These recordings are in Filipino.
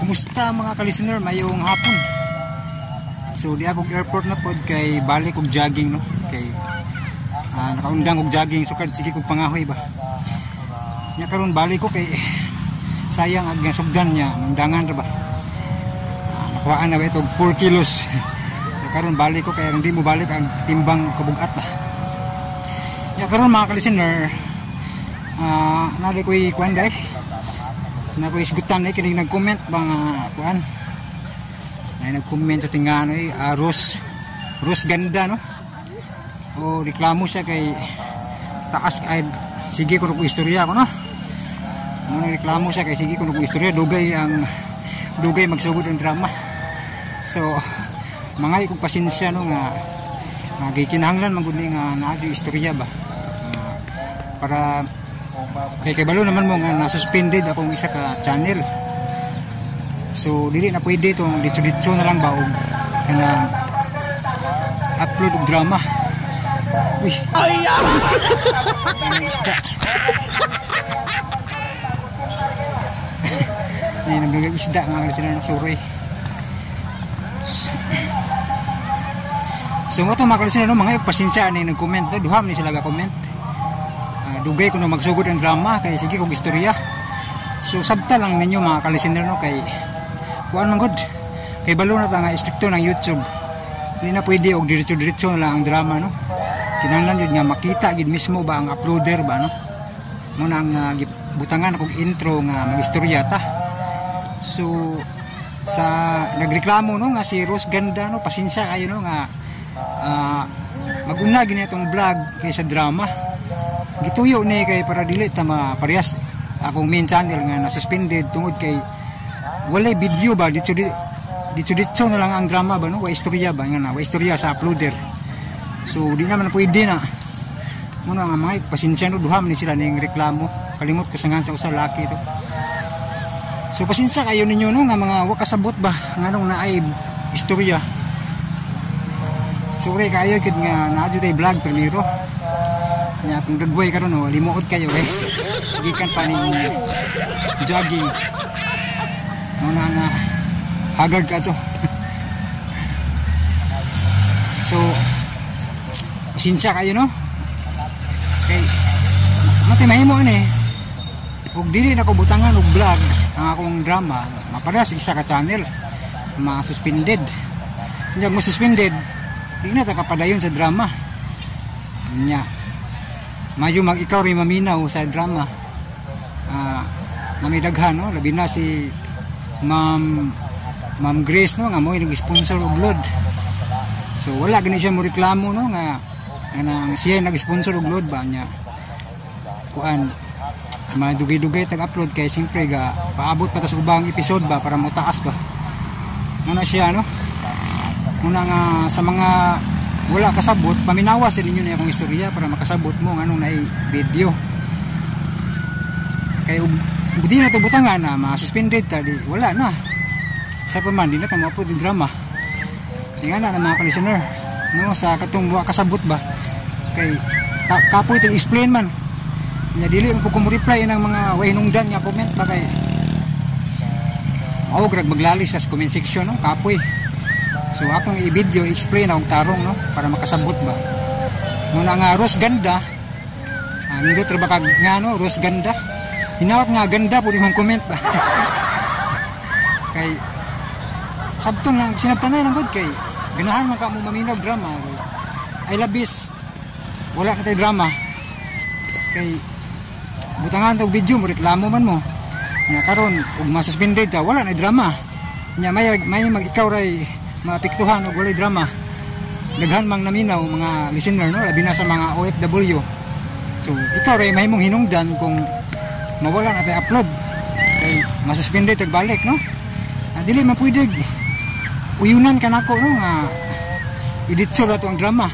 Kumusta mga ka-listener, mayong hapon. So di ako airport na pod kay balik og jogging no. Kay nakaundang og jogging sukad sige kog pangahoy ba. Nya karon balik ko kay sayang ag sugdan niya undangan ra ba. Nakuhaan na ba ito 4 kilos. So karon balik ko kay hindi mo balik ang timbang kabugat ba. Nya karon mga ka-listener, nari ko'y kuan day. Na ko isgutan ay kining nag-comment bang kuan. Ay nag-comment sa tingano ay Rose ganda no. O reklamo siya kay taas ay sige ko ko istorya ko no. Mo reklamo siya kay sige ko ko istorya dugay magsugod ang drama. So mangay kog pasensya no nga gikinahanglan man gud ni nga naadyo istorya ba. Para kay balo naman mo nga na-suspended akong isa ka channel. So dili na pwede itong ditso na lang ba og kanang upload og drama. Uy. Ay! Isda. Ay, nabigay isda nga kasi na suroy. So mo to mga kalusin no, mga pasensya ni nag-comment do, duham ni sila ga-comment. Dugay ko na magsugod ang drama kay sige kog istorya. So sabta lang ninyo mga ka-listener no kay kuan man gud. Kay balo na ta nga istrikto ng YouTube. Hindi na pwede og diretso-diretso na lang ang drama no. Kinahanglan jud nga makita gid mismo ba ang uploader ba no. Mo nang butangan akong intro nga magistorya ta. So sa nagreklamo no nga si Rose ganda no, pasensya kayo no nga maguna gini atong vlog kay sa drama. Gituyo ni kay para dili ta maparehas akong main channel nga na-suspended tungod kay walay video ba dito na lang ang drama ba no, wa istorya ba nga na wa istorya sa uploader. So di naman pwede na muna nga mga pasensya no, duham ni sila ning reklamo. Kalimot ko sa ngan sa usa laki to. So pasensya kayo ninyo no nga mga wa kasabot ba nganong naay istorya. Sorry kayo gid nga naadyo tay vlog primero. Nya kung dagway karon no, limuot kayo kay gikan pa ning jogging. Muna nga haggard ka to. So pasensya kayo no. Kay matay mahimo ani. Ug dili na ko butangan og vlog ang akong drama, mapadas isa ka channel ma-suspended. Nya mo suspended, di na ta kapadayon sa drama. Nya mayo mag ikaw rin maminaw sa drama. Namidaghan no, labi na si Ma'am Grace no nga mo nag-sponsor og load. So wala gani siya mo reklamo no nga nang siya nag-sponsor og load ba niya. Kuan madugay-dugay tag-upload kay siyempre ga paabot pa ta sa ubang episode ba para mo taas ba. Ano siya no? Muna nga sa mga wala kasabot, paminawa sa ninyo na akong istorya para makasabot mo ng anong naay video. Kaya di na ito butangan na ma-suspended ta, di wala na. Sa pa man, di na ito ma-upload yung drama. Kaya nga na mga ka-listener, no, sa katong wala kasabot ba, kay kapoy ito explain man. Dili mo po kumureply ng mga wahinungdan nga comment ba kay ako grag maglalis sa comment section no, kapoy. So akong i-video explain akong tarong no para makasabot ba. Muna nga Rose ganda. Nindot ra ba kag nga no Rose ganda. Hinawat nga ganda pud imong comment ba. Kay sabton lang sinabtanay lang gud kay ganahan man ka mo maminog drama. Ay labis wala na tay drama. Kay butangan tog video mo reklamo man mo. Nya karon ug masuspended ka wala na drama. Nya may mag-ikaw ray maapektuhan og walay drama. Daghan mang naminaw mga listener no, labi na sa mga OFW. So ikaw ray mahimong hinungdan kung mawala na tay upload kay masuspended tag balik no. Dili man pwede uyunan ka nako no nga iditso ra to ang drama.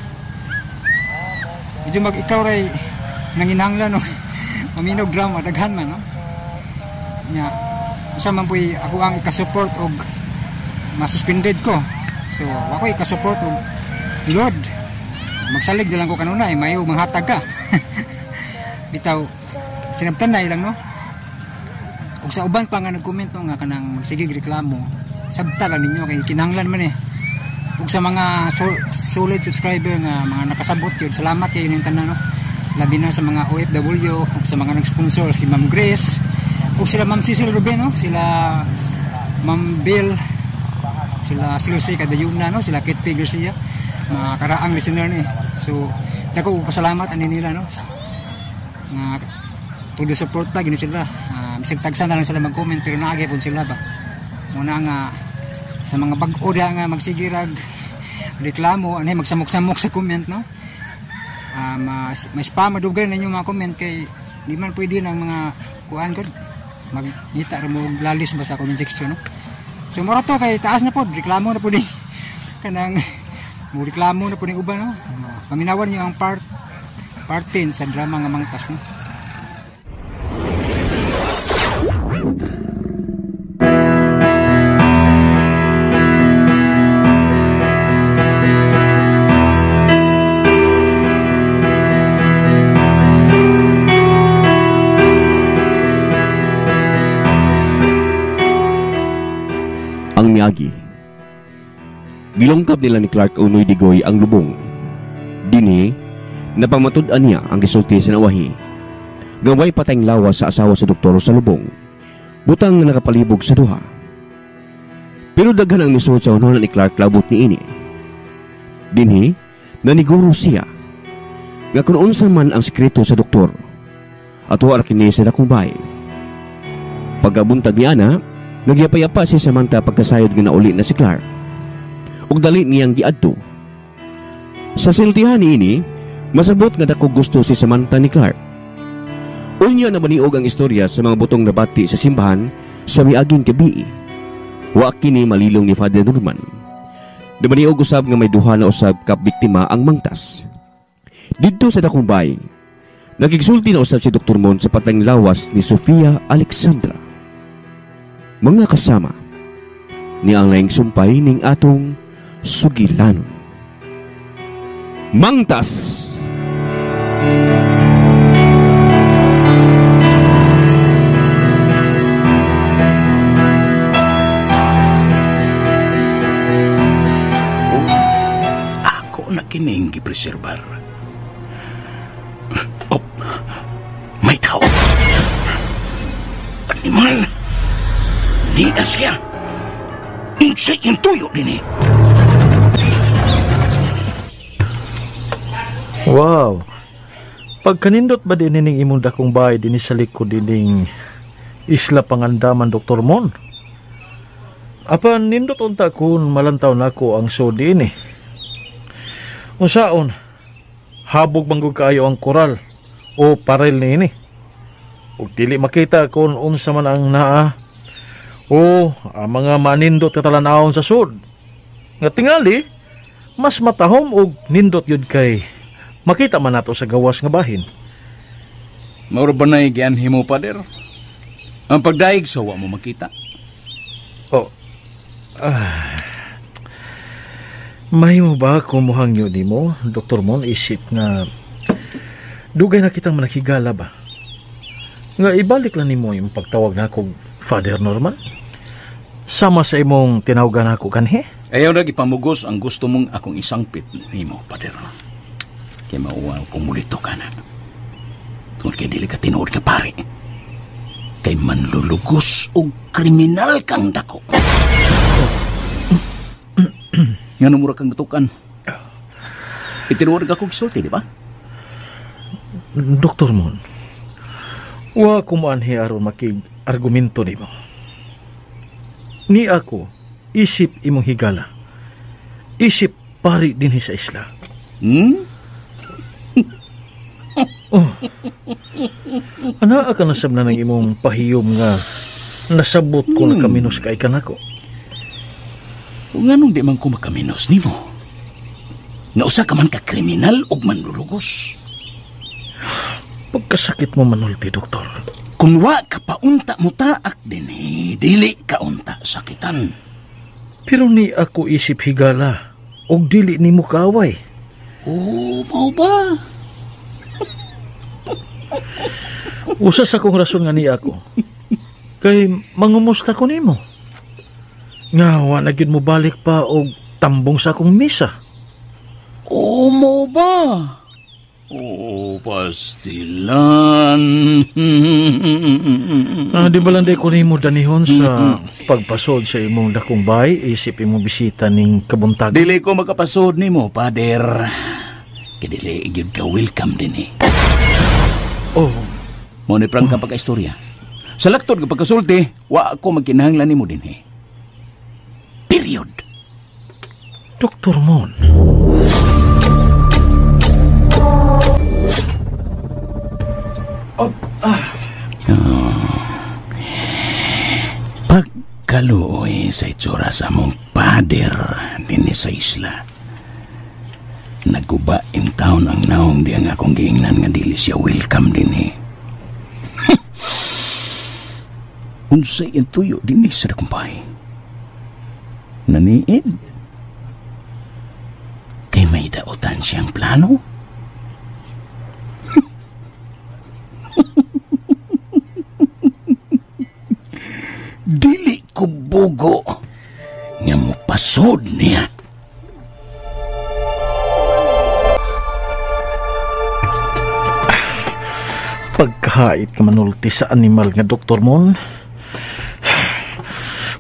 Medyo mag ikaw ray nanginahanglan no maminog drama daghan man no. Nya usa man puy ako ang ika-support og masuspended ko. So ako ika-support og load. Magsalig lang ko kanuna mayo manghatag ka. Bitaw sinabtanay lang no. ug sa uban pa nga nag-comment no, nga kanang sige reklamo, sabta lang ninyo kay kinahanglan man ug sa mga solid subscriber nga mga nakasabot yun, salamat kayo ning tanan no. Labi na sa mga OFW ug sa mga nag-sponsor si Ma'am Grace ug sila Ma'am Cecil Ruben no, sila Ma'am Bill, sila Silsi Kadayuna no, sila Kate P. Garcia, mga karaang listener ni. So dako pasalamat ani nila no. Nga todo suporta gini sila. Bisag tagsa na lang sila mag-comment pero naagi pud sila ba. Muna nga sa mga bag-o nga magsigirag reklamo anay magsamok-samok sa comment no. Mas spam madugay ninyo mga comment kay di man pwede ng mga kuan gud magita ra mo lalis ba sa comment section no. So mura to kay taas na pod reklamo na pud kanang mo reklamo na pud ning uban no. Paminawan niyo ang part 10 sa drama nga Mangtas no. Ang miagi. Gilungkap nila ni Clark Unoy Digoy ang lubong. Dinhi, napamatud-an niya ang gisulti sa nawahi. Gaway patayng lawas sa asawa sa doktor sa lubong. Butang na nakapalibog sa duha. Pero daghan ang nisuot sa unuhan ni Clark labot ni ini. Dinhi, naniguro siya. Nga kung unsa man ang sekreto sa doktor. At huwag kini sa dakong bahay. Pagabuntag niya na, nagyapayapa si Samantha pagkasayod nga nauli na si Clark. Ug dali niyang giadto. Sa siltihan niini, masabot nga dako gusto si Samantha ni Clark. Unya na maniog ang istorya sa mga butong nabati sa simbahan sa miaging gabi. Wa kini malilong ni Father Norman. Dumaniog usab nga may duha na usab ka biktima ang Mangtas. Didto sa dakong bay, nagigsulti na usab si Dr. Mon sa patayng lawas ni Sofia Alexandra. Mga kasama, ni ang laing sumpay ning atong sugilanon. Mangtas! Ako na kining gipreserbar. Oh, may tao. Animal! Di na siya. Insay yung tuyo din eh. Wow. Pagkanindot ba din ning imong dakong bahay din sa likod dining Isla Pangandaman, Dr. Mon? Apan nindot unta kun malantaw nako ang so din eh. Unsaon? Habog manggug kaayo ang koral o parel niini. Ug dili makita kun unsa man ang naa o ang mga manindot katalanawon sa sud. Nga tingali, mas matahom og nindot yun kay makita man nato sa gawas nga bahin. Mauro ba na igianhi mo, Pader? Ang pagdaig sa wa mo makita. Oh, may mo ba kung muhangyo ni mo, Dr. Mon, isip nga dugay na kitang manakigala ba? Nga ibalik lang ni mo yung pagtawag na akong Father Norman? Sama sa imong tinawagan ako kanhi? Ayaw na ipamugos ang gusto mong akong isangpit ni mo, Pader. Kaya mauwaw kung mulito ka na. Tungkol kaya dili ka tinuod ka pare. Kay manlulugos o kriminal kang dako. Nga namura kang natukan. Itinuod ka kong isulti, di ba? Dr. Mon, wa kumaanhi aron makig-argumento ni mo. Ni ako, isip imong higala. Isip pari dinhi sa isla. Oh. Ana ka nasab na ng imong pahiyom nga nasabot ko na kaminos kay kanako. Kung anong di man ko makaminos ni mo. Nga usa ka man ka kriminal o manlulugos. Pagkasakit mo manulti, doktor. Kung wa ka paunta mo taak din dili ka unta sakitan. Pero ni ako isip higala og dili ni mo kaaway. Oh, mao ba? Usa sa kong rason nga ni ako. Kay mangumusta ko nimo. Nga wa na gyud mo balik pa og tambong sa akong misa. O mo ba? O pastilan. Di ba lang ko nimo danihon sa pagpasod sa imong dakong bahay, isip imong bisita ning kabuntagan. Dili ko makapasod nimo, Pader. Kidili gyud ka welcome din Oh, Mo ni prang ka pagka-istorya. Sa laktod ka pagkasulti, wa ako magkinahanglan nimo din Period. Dr. Mon. Pagkaluoy sa itsura sa mong pader din sa isla. Naguba in town ang naong di ang akong giingnan nga dili siya welcome din Unsay ang tuyo din sa dakumpay. Naniid. Kay may daotan siyang plano. Dili ko bugo nga mupasod niya. Pagkahait ka manulti sa animal nga Dr. Mon.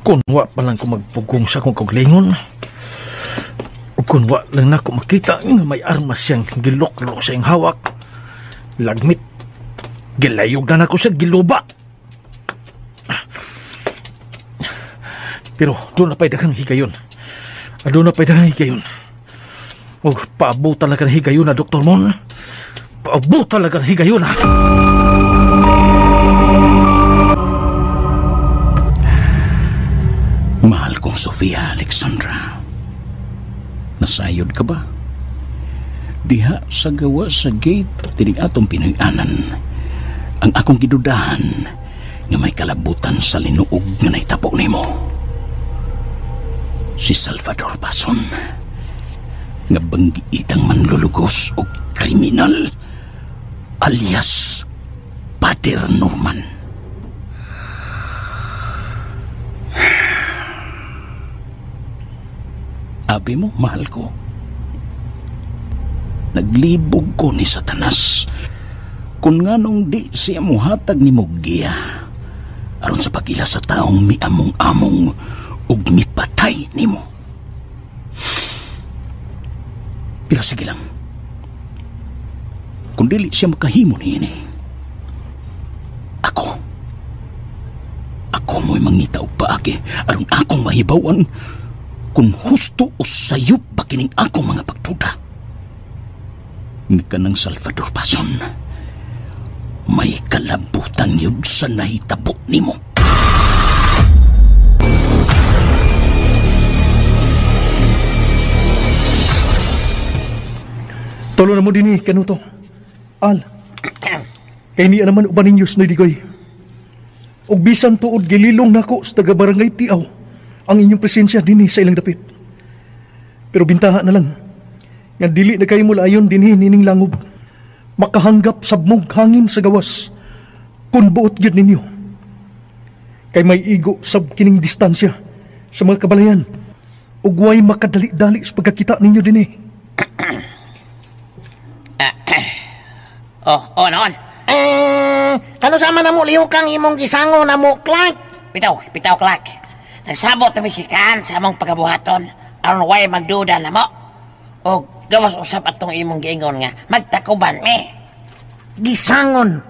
Kung wa pa lang ko magpugong sa akong kaglingon. O kung wa lang na ko makita nga may armas siyang giloklo sa iyang hawak. Lagmit. Gilayog na ko siya giluba. Pero doon na pa'y daghang higayon. Doon na pa'y daghang higayon. O paabo talaga ng higayon na Dr. Mon. Paabo talaga ng higayon na. Mahal kong Sofia Alexandra, nasayod ka ba? Diha sa gawa sa gate tinig atong Pinoyanan ang akong gidudahan nga may kalabutan sa linuog nga naitabo nimo. Si Salvador Pason nga banggiitang manlulugos o kriminal alias Pader Norman. Abi mo, mahal ko. Naglibog ko ni Satanas kung nga nung di siya muhatag ni Mugia aron sa pagila sa taong miamong-among ug mipatay ni mo. Pero sige lang. Kung dili siya makahimo niini, ako mo'y mangita og paagi aron akong mahibawan kung husto o sayop ba kining akong mga pagduda. Ni kanang Salvador Pason, may kalabutan yun sa nahitabo nimo. Tolo na mo din kanuto. Al, kay niya naman uban ninyo na digoy. Og bisan tuod gililong nako sa taga-barangay Tiaw ang inyong presensya dinhi sa ilang dapit. Pero bintaha na lang, nga dili na kayo mula ayon dinhi nining langob, makahanggap sabmog hangin sa gawas, kung buot yun ninyo. Kay may igo sab kining distansya sa mga kabalayan, ug way makadali-dali sa pagkakita ninyo dinhi. Noon. Kano sama na mo liw kang imong gisango na mo, Clark? Pitaw, Clark. Nagsabot na misikan sa among pagabuhaton aron way magduda na mo. O gawas usap atong imong giingon nga magtakuban me. Gisangon.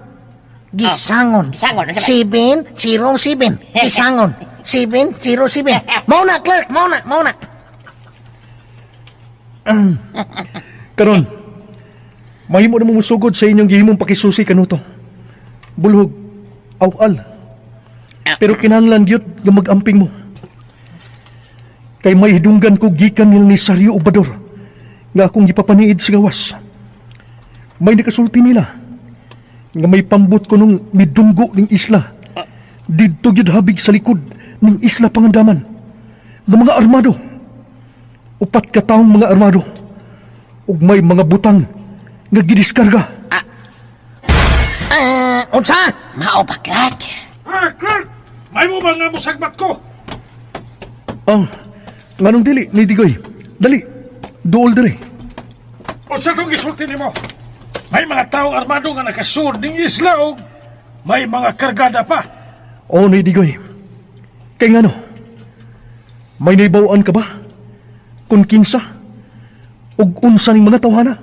707. Gisangon. 707. Mauna, Clark. Mauna. Karon, mahimo na mo musugod sa inyong gihimong pakisusi kanuto. Bulhog, awal. Pero kinahanglan gyud nga mag-amping mo. Kay may hidunggan ko gikan ni Sario Obador nga akong gipapaniid sa gawas. May nakasulti nila nga may pambot ko nung midunggo ning isla. Didto gyud habig sa likod ning isla Pangandaman ng mga armado. 4 ka taong mga armado ug may mga butang nga gidiskarga. Unsa? Mao ba, Clark? May mo ba nga musagbat ko? Nganong dili, ni Digoy. Dali, duol dali. O sa itong isulti mo? May mga taong armado nga nakasud ng isla o may mga kargada pa. O, ni Digoy. Kay ngano? May naibawaan ka ba? Kung kinsa? Ug unsa ning mga tawhana?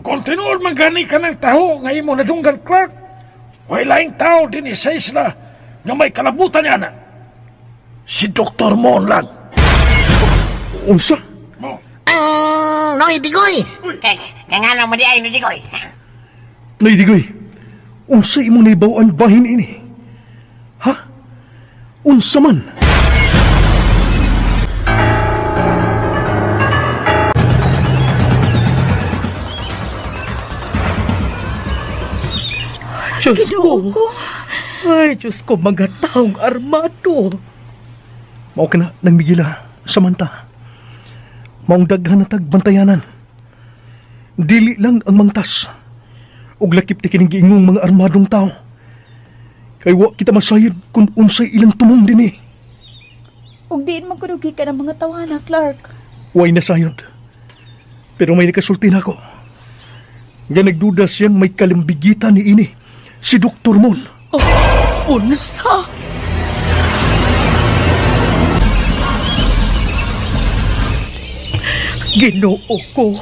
Kung tinuod man gani ka ng taho nga imo nadunggan, Clark, way laing tao din sa isla nga may kalabutan niya na. Si Dr. Mon lang. Unsa? Mo. Noy, Digoy. Kay nga naman di ay no Digoy. Nay Digoy, unsa imong naibawaan bahin ini? Ha? Unsa man? Diyos ko. Ay, Diyos ko, mga taong armado. Mao ka na, nagmigila, Samantha. Maong daghan na tagbantayanan. Dili lang ang mangtas. Ug lakip ti kining giingong mga armadong tao. Kay wa kita masayod kung unsay ilang tumong din eh. Ug diin magkudugi ka ng mga tawana, Clark. Way nasayod. Pero may nakasulti na ako. Nga nagduda siyang may kalimbigitan ni ini. Si Dr. Mon. Unsa? Ginoo ko.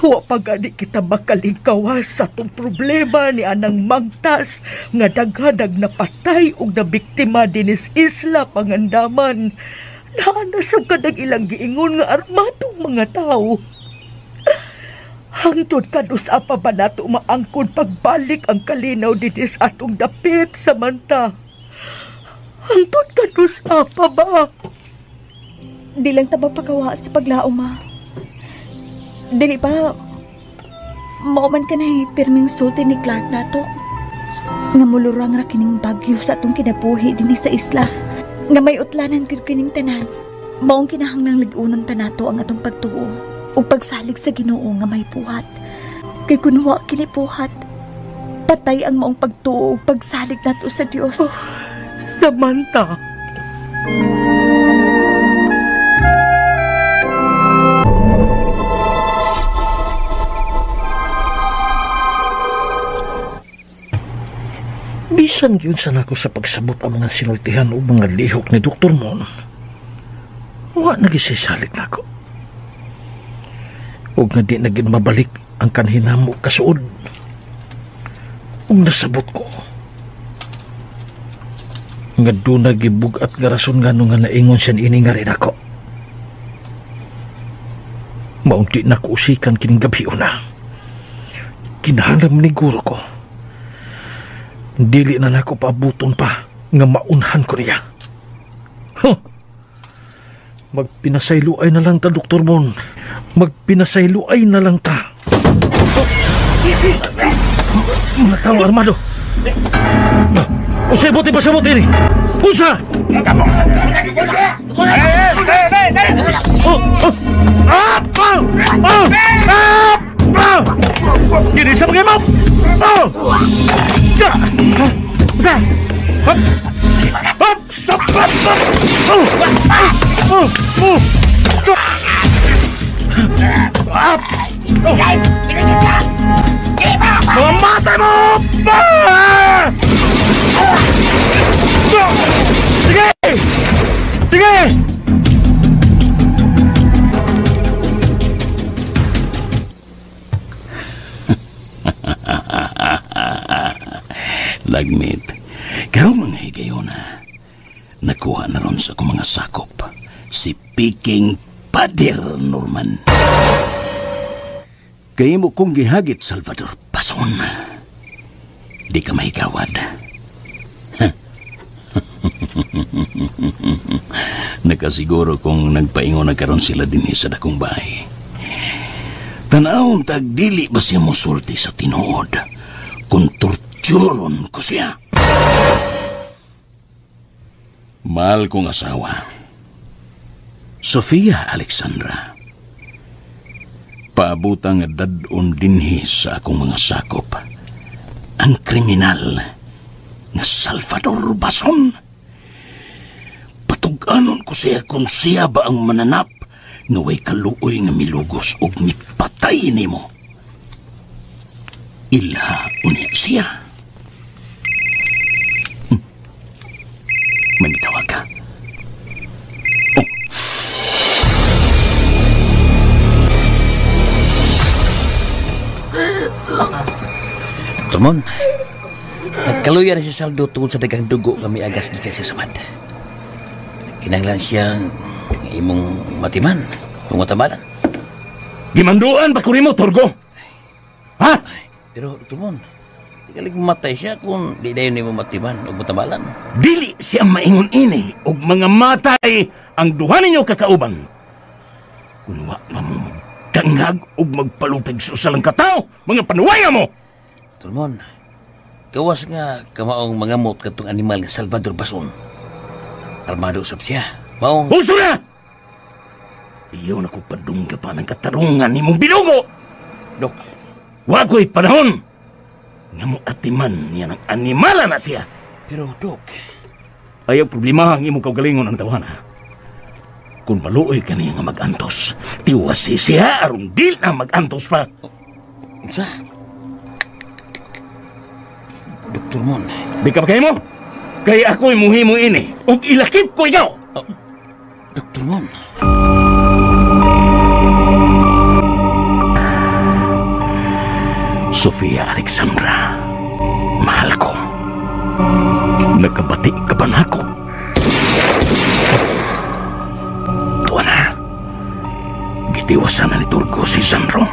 Wa pa gani kita makalingkawas sa tong problema ni anang mangtas nga daghadag napatay ug nabiktima dinis isla Pangandaman. Naanasab kadag ilang giingon nga armadong mga tao. Hangtod kadusa pa ba nato maangkon pagbalik ang kalinaw dinis atong dapit Samantha? Hangtod kadusa pa ba? Di lang tabang pagawa sa paglaom, ma. Dili ba mauman ka na pirming sulti ni Clark nato? Nga mulurang ra kining bagyo sa atong kinabuhi dinhi sa isla. Nga may utlanan gid kining tanan. Maong kinahanglang lig-unon ta nato ang atong pagtuo ug pagsalig sa Ginoo nga may buhat. Kay kun wa kini buhat, patay ang maong pagtuo ug pagsalig nato sa Dios. Samantha. Bisan yun sana ko sa pagsabot ang mga sinultihan o mga lihok ni Dr. Mon. Wa nagisisalit na ako. Huwag na di naging mabalik ang kanhinamo kasuod. Huwag nasabot ko. Nga doon nagibug at garason nga nung nga naingon siya ini nga rin ako. Maunti na ko usikan kining gabi una. Kinahanap ni guro ko. Dili na nako paabuton pa nga maunhan ko niya. Magpinasayluay na lang ta, Dr. Mon. Magpinasayluay na lang ta. Mga tao armado. Usay buti pa sa buti ni. Unsa? Kini sa mga map. Mamatay mo! Sige! Sige! Lagmit, karo mga higayon nakuha na ron sa akong mga sakop si Peking Pader Norman. Kaya mo kong gihagit, Salvador Pason. Di ka mahigawad. Nakasiguro kung nagpaingon na karon sila din sa dakong bahay. Tanawang tagdili ba siya musulti sa tinuod kung torturon ko siya. Mahal kong asawa, Sofia Alexandra. Paabutang dadon dinhi sa akong mga sakop ang kriminal na Salvador Bason. Tug-anon ko siya kung siya ba ang mananap nga way kaluoy nga milugos og nipatay nimo. Ilha unya siya. May mitawag ka. Oh. Tumon, nagkaluya na si Saldo tungkol sa dagang dugo nga may agas di kasi samad. Kinanglan siyang imong matiman, imong matabalan. Gimanduan ba mo, Torgo? Ha? Pero Tumon, di kalig matay siya kung di dayon imong matiman o matabalan. Dili siya maingon ini og mga matay ang duha ninyo kakauban. Kung wa mo dangag og magpalupig sa usalang katao, mga panuwaya mo! Tumon, gawas nga kamaong mangamot katong animal nga Salvador Bason. Armado usap siya. Maong... Puso na! Iyon ako padungga pa ng katarungan ni mong binugo! Dok, wako'y panahon nga mo atiman niya ng animala na siya. pero Dok... Ayaw problema ang imong kaugalingon ang tawana. Kung maluoy ka niya nga mag-antos, tiwasi siya aron dil na mag-antos pa. Unsa? Dr. Mon... Di ka ba kayo mo? Kaya ako'y muhimo ini ug ilakip ko ikaw! Dr. Mon... Sofia Alexandra, mahal ko. Nagkabati ka ba na ako? Tuwa na. Gitiwasan na ni Turgo si Sandro.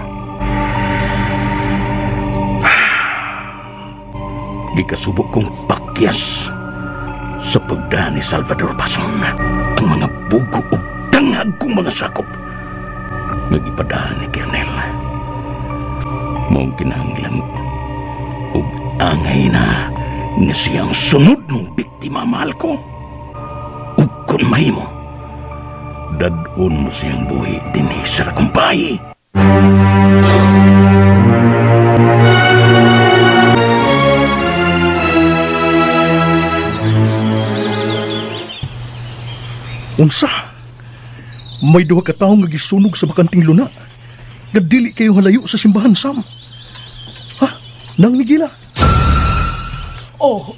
Gikasubok kong pakyas sa pagdaan ni Salvador Pason ang mga bugo o dangag kong mga sakop. Nagipadaan ni Kernel. Mong kinahanglan ug angay na nga siyang sunod ng biktima, mahal ko. Ug kung mahimo, dadon mo siyang buhi dinhi sa Rakumpay. Unsa? May duha ka tawo nga gisunog sa bakanting luna. Gadili kayo halayo sa simbahan, Sam. Ha? Nang Migila? Oh,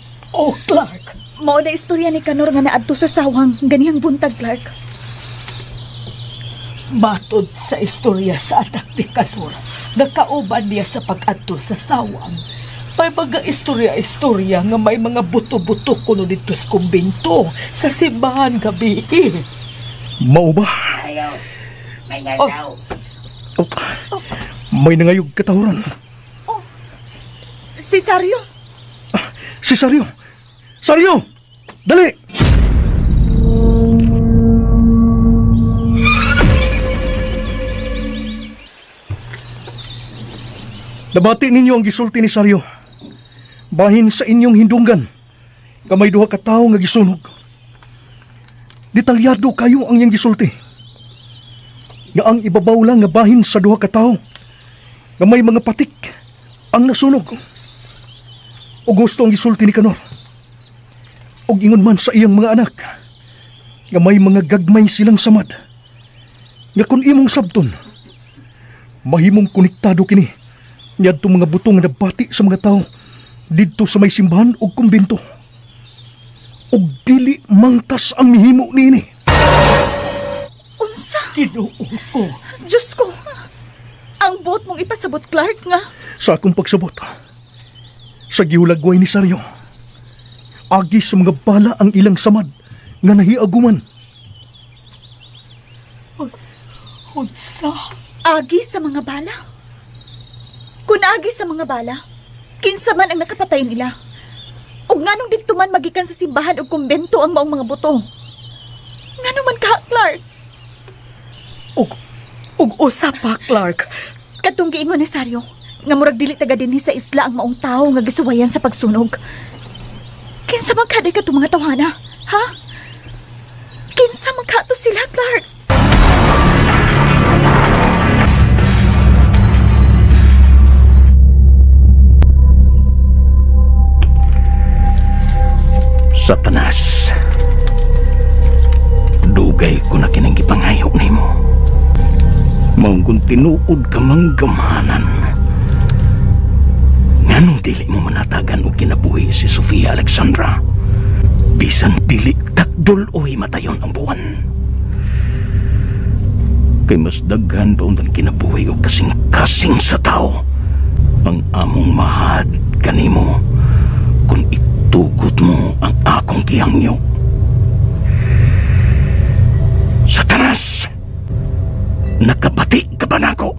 Clark. Mao na istorya ni Kanor nga naadto sa sawang ganihang buntag, Clark. Matod sa istorya sa anak ni Kanor, nagkauban niya sa pag-adto sa sawang. May mga istorya-istorya nga may mga buto-buto kuno dito sa kumbento sa simbahan gabi. Mao ba? May nagaw. May nangayog katahuran. Si Sario? Si Sario! Sario! Dali! Nabati ninyo ang gisulti ni Sario. Bahin sa inyong hindunggan. Kamay duha ka tawo nga gisunog. Detalyado kayo ang iyang gisulti. Nga ang ibabaw lang nga bahin sa duha ka tawo. Nga may mga patik ang nasunog. O gusto ang gisulti ni Kanor. O ingon man sa iyang mga anak. Nga may mga gagmay silang samad. Nga kung imong sabton, mahimong konektado kini. Niyadto mga butong nga nabati sa mga tao didto sa may simbahan o kumbento. Og dili mangtas ang mihimo niini. Unsa? Tinuod ko. Diyos ko! Ang buot mong ipasabot, Clark, nga. Sa akong pagsabot, sa giulagway ni Sario, agi sa mga bala ang ilang samad nga nahiaguman. Unsa? Agi sa mga bala? Kung agi sa mga bala, kinsa man ang nakapatay nila. Ug nganong dito man magikan sa simbahan o kumbento ang maong mga buto. Nganong man ka, Clark? Ug usa pa, Clark. Katong giingon ni Sario, nga murag dili taga dinhi sa isla ang maong tao nga gisuwayan sa pagsunog. Kinsa man kaday katong mga tawhana, ha? Kinsa man kato sila, Clark? Satanas, dugay ko na kining gipangayo nimo. Maong kung tinuod ka manggamanan. Nganong dili mo manatagan o kinabuhi si Sofia Alexandra? Bisan dili takdol o himatayon ang buwan. Kay mas daghan pa unang kinabuhi o kasing-kasing sa tao ang among mahad kanimo kung itugot mo ang akong gihangyo. Satanas! Nakabati ka ba nako?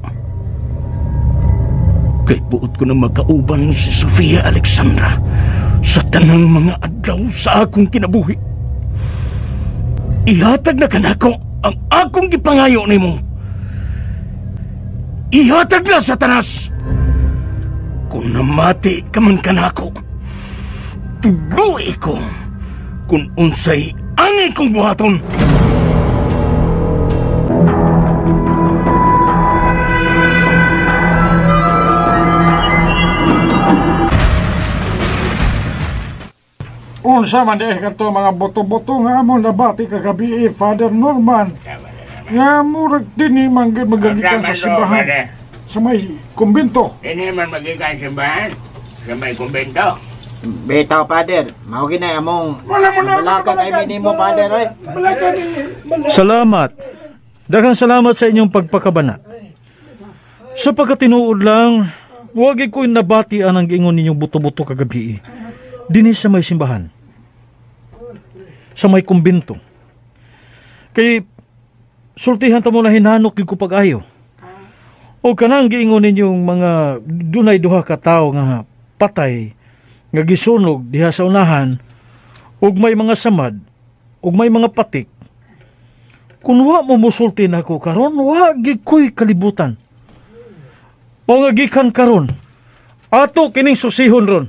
Kay buot ko na magkauban si Sofia Alexandra sa tanang mga adlaw sa akong kinabuhi. Ihatag na kanako ang akong gipangayo nimo. Ihatag na, Satanas! Kung namati ka man kanako, tuluy ko kung unsay angin kong buhaton. Unsa man deh kanto mga boto-boto nga amon nabati kagabi Father Norman. Nga murag dinhi manggid magagikan sa simbahan. Sa may kumbento. Dinhi man magikan simbahan sa may kumbento. Bitaw, Father. Mao ginay among balakan ay minimo, Father, oy. Salamat. Daghang salamat sa inyong pagpakabana. Sa pagkatinuod lang, huwag ko'y nabatian ang giingon ninyong buto-buto kagabi. Dinhi sa may simbahan. Sa may kumbento. Kay sultihan ta mo na hinanok yung kupag-ayo. O kanang giingon ninyong mga dunay duha ka tawo nga patay nga gisunog diha sa unahan ug may mga samad ug may mga patik. Kung wa mo musulti na ako karon, wa gid ko'y kalibutan. O nga gikan karon, ato kining susihon ron.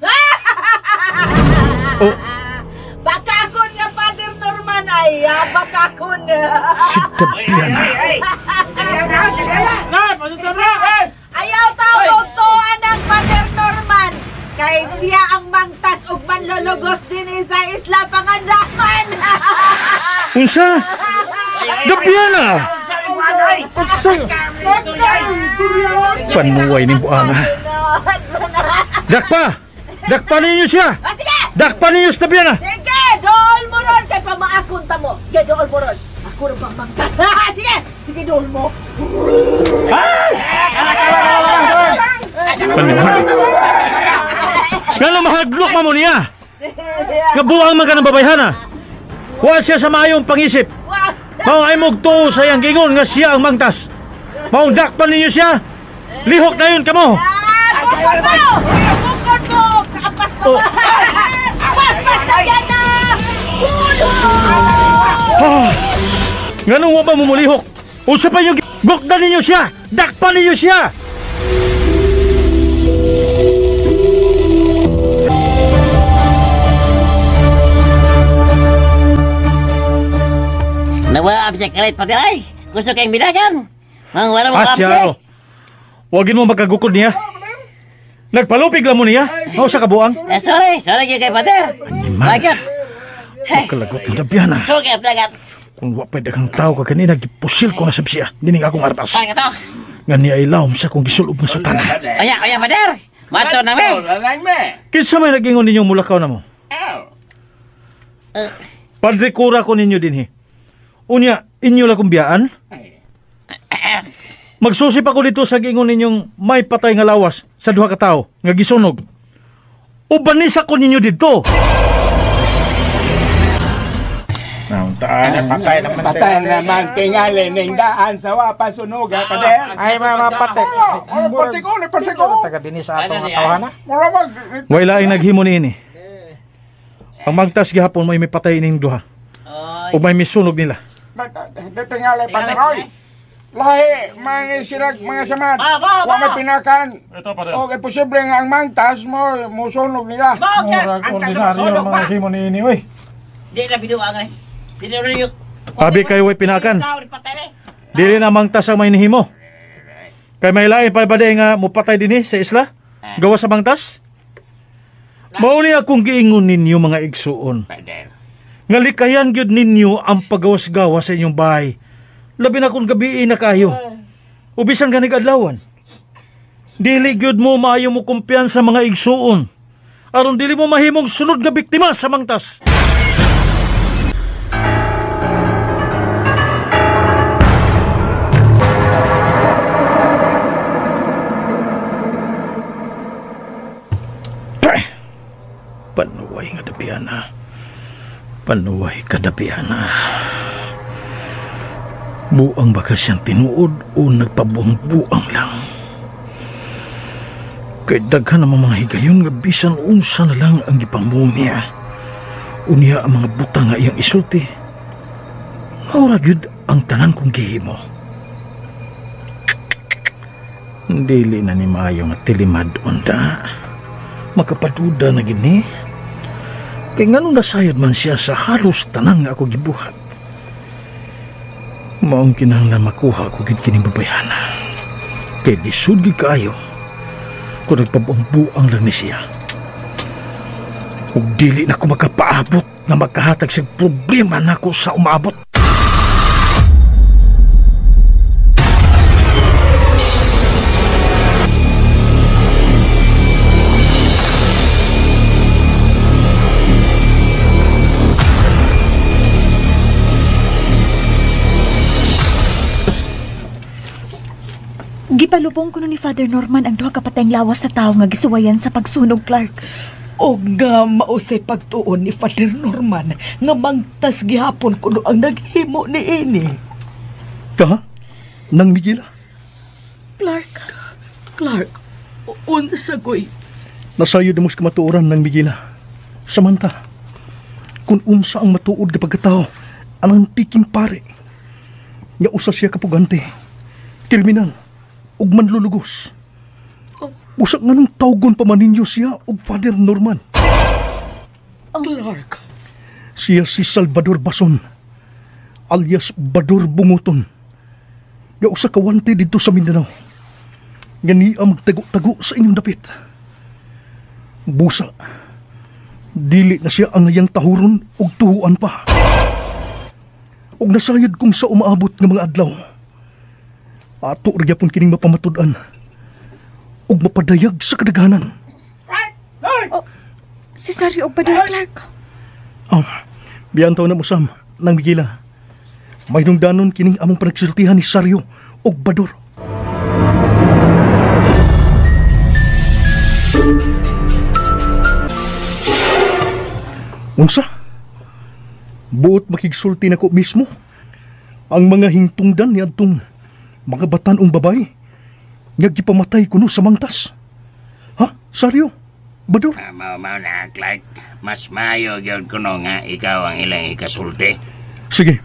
Oh. Bakakon nga Father Norman ay, bakakon. Si Tabiana. Ayaw tawag to ang Father Norman. Kay siya ang mangtas ug manlulugos din sa isla Pangandakan. Unsa? Tabiana. Panuway ni buanga. Dakpa! Dakpa ninyo siya! Dakpa ninyo sa Tabiana! Sige! Dool mo ron! Kay pamaakon ta mo! Sige, dool mo ron! Ako rin pang mangtas! Sige! Sige, dool mo! Nga mahaglok mo niya! Nga buwang man ka ng babayhana! Huwag siya sa mayong pangisip! Maong ay mugto sa iyang gingon nga siya ang mangtas! Maong dakpa ninyo siya! Lihok na yun kamo! Bukod mo! Bukod mo! Kaapas mo! Apas na yan na! Ganun mo ba mumulihok? Usa pa yung gukda ninyo siya! Dakpa ninyo siya! Nawaab siya kalit pati ay! Gusto kayong minagan! Mga wala mo Asya, huwagin mo magkagukod niya. Nagpalupig lang mo niya. O sa kabuang. Sorry kayo kay Pater. Bakit? Magkalagot ng Tabiana. Sugip dagat. Kung wapay dagang tao ka kanina, gipusil ko na sa siya. Dining akong arpas. Bakit ito? Nga niya ilawom sa kong gisulog ng satanan. Kaya Pater. Mato na me. Kinsa may nagingon ninyong mulakaw na mo? Padre kura ko ninyo din Unya, inyo lang kong biyaan? Magsusip ako dito sa gingon ninyong may patay nga lawas sa duha ka tao nga gisunog. O banisa ko ninyo dito. Patay naman tingali ning daan sa wapasunog ha, Pader. Ay, mga patek. Patik ko. Taga dinis sa atong katawhana. Way laing naghimo niini. Ang magtas gihapon may patay ning duha. O may misunog nila. Tingali, Pader. Oy! Lahi, mga silag, mga samad. Huwag may pinakan. O, posible nga ang mangtas mo, musunog nila. Murag ordinaryo mga himo ni ini, oy. Di na binuang ay. Di na rin yung... Abi kayo way pinakan. Dili na mangtas ang may nihimo. Kay may lain pa ba nga mupatay din sa isla? Gawa sa mangtas? Mauni akong giingon ninyo mga igsuon. nga likayan gyud ninyo ang pagawas-gawas sa inyong bahay. Labi na kung gabi na kayo. Ubisan ganig adlawan. Dili gyud mo maayo mo kumpiyansa mga igsuon. Aron dili mo mahimong sunod nga biktima sa mangtas. Panuway nga dapiana. Panuway kadapiana. Buang baka siyang tinuod o nagpabuang-buang lang. Kay daghan ang mga higayon nga bisan unsa na lang ang gipamunia. Unya ang mga butang nga iyang isulti. Maura gyud ang tanan kong gihimo. Dili na ni maayo nga tilimad onda. Makapaduda na gini. Kay ngano nasayod man siya sa halos tanan nga ako gibuhat. Maong kinahanglan makuha ko gid kining babayana. Kay lisod gid kaayo kung nagpabuang-buang lang ni siya. Ug dili na ko makapaabot na magkahatag sa problema nako sa umaabot. Gipalubong ko ni Father Norman ang duha ka patayng lawas sa tao nga gisuwayan sa pagsunog, Clark. O nga mausay pagtuon ni Father Norman nga mangtas gihapon kuno ang naghimo ni ini. Ka? Nang Miguel? Clark, unsa koy? Nasayod mo sa kamatuoran ng Miguel. Samanta, kung unsa ang matuod nga pagkatao, anang piking pare. Nga usa siya kapugante, kriminal, ug manlulugos. Usak nga nung tawgon pa man ninyo siya ug Father Norman. Clark. Siya si Salvador Bason, alias Bador Bunguton. Nga usa kawante dito sa Mindanao. Nga niya magtago-tago sa inyong dapit. Busa, dili na siya ang ngayang tahuron ug tuhuan pa. Ug nasayod kung sa umaabot ng mga adlaw. Ato magyapon kining mapamatud-an ug mapadayag sa kadaghanan. Si Saryo og Bador, Clark. Biyantaw na mo Sam, nang Miguela. May nungdanon kining among panagsultihan ni Saryo og Bador. Unsa? Buot makigsulti nako mismo ang mga hingtungdan ni adtong mga batanong babae nga gipamatay kuno sa mangtas. Ha? Saryo? Bador? Mao na, Clark. Mas mayo gyud kuno nga ikaw ang ilang ikasulti. Sige.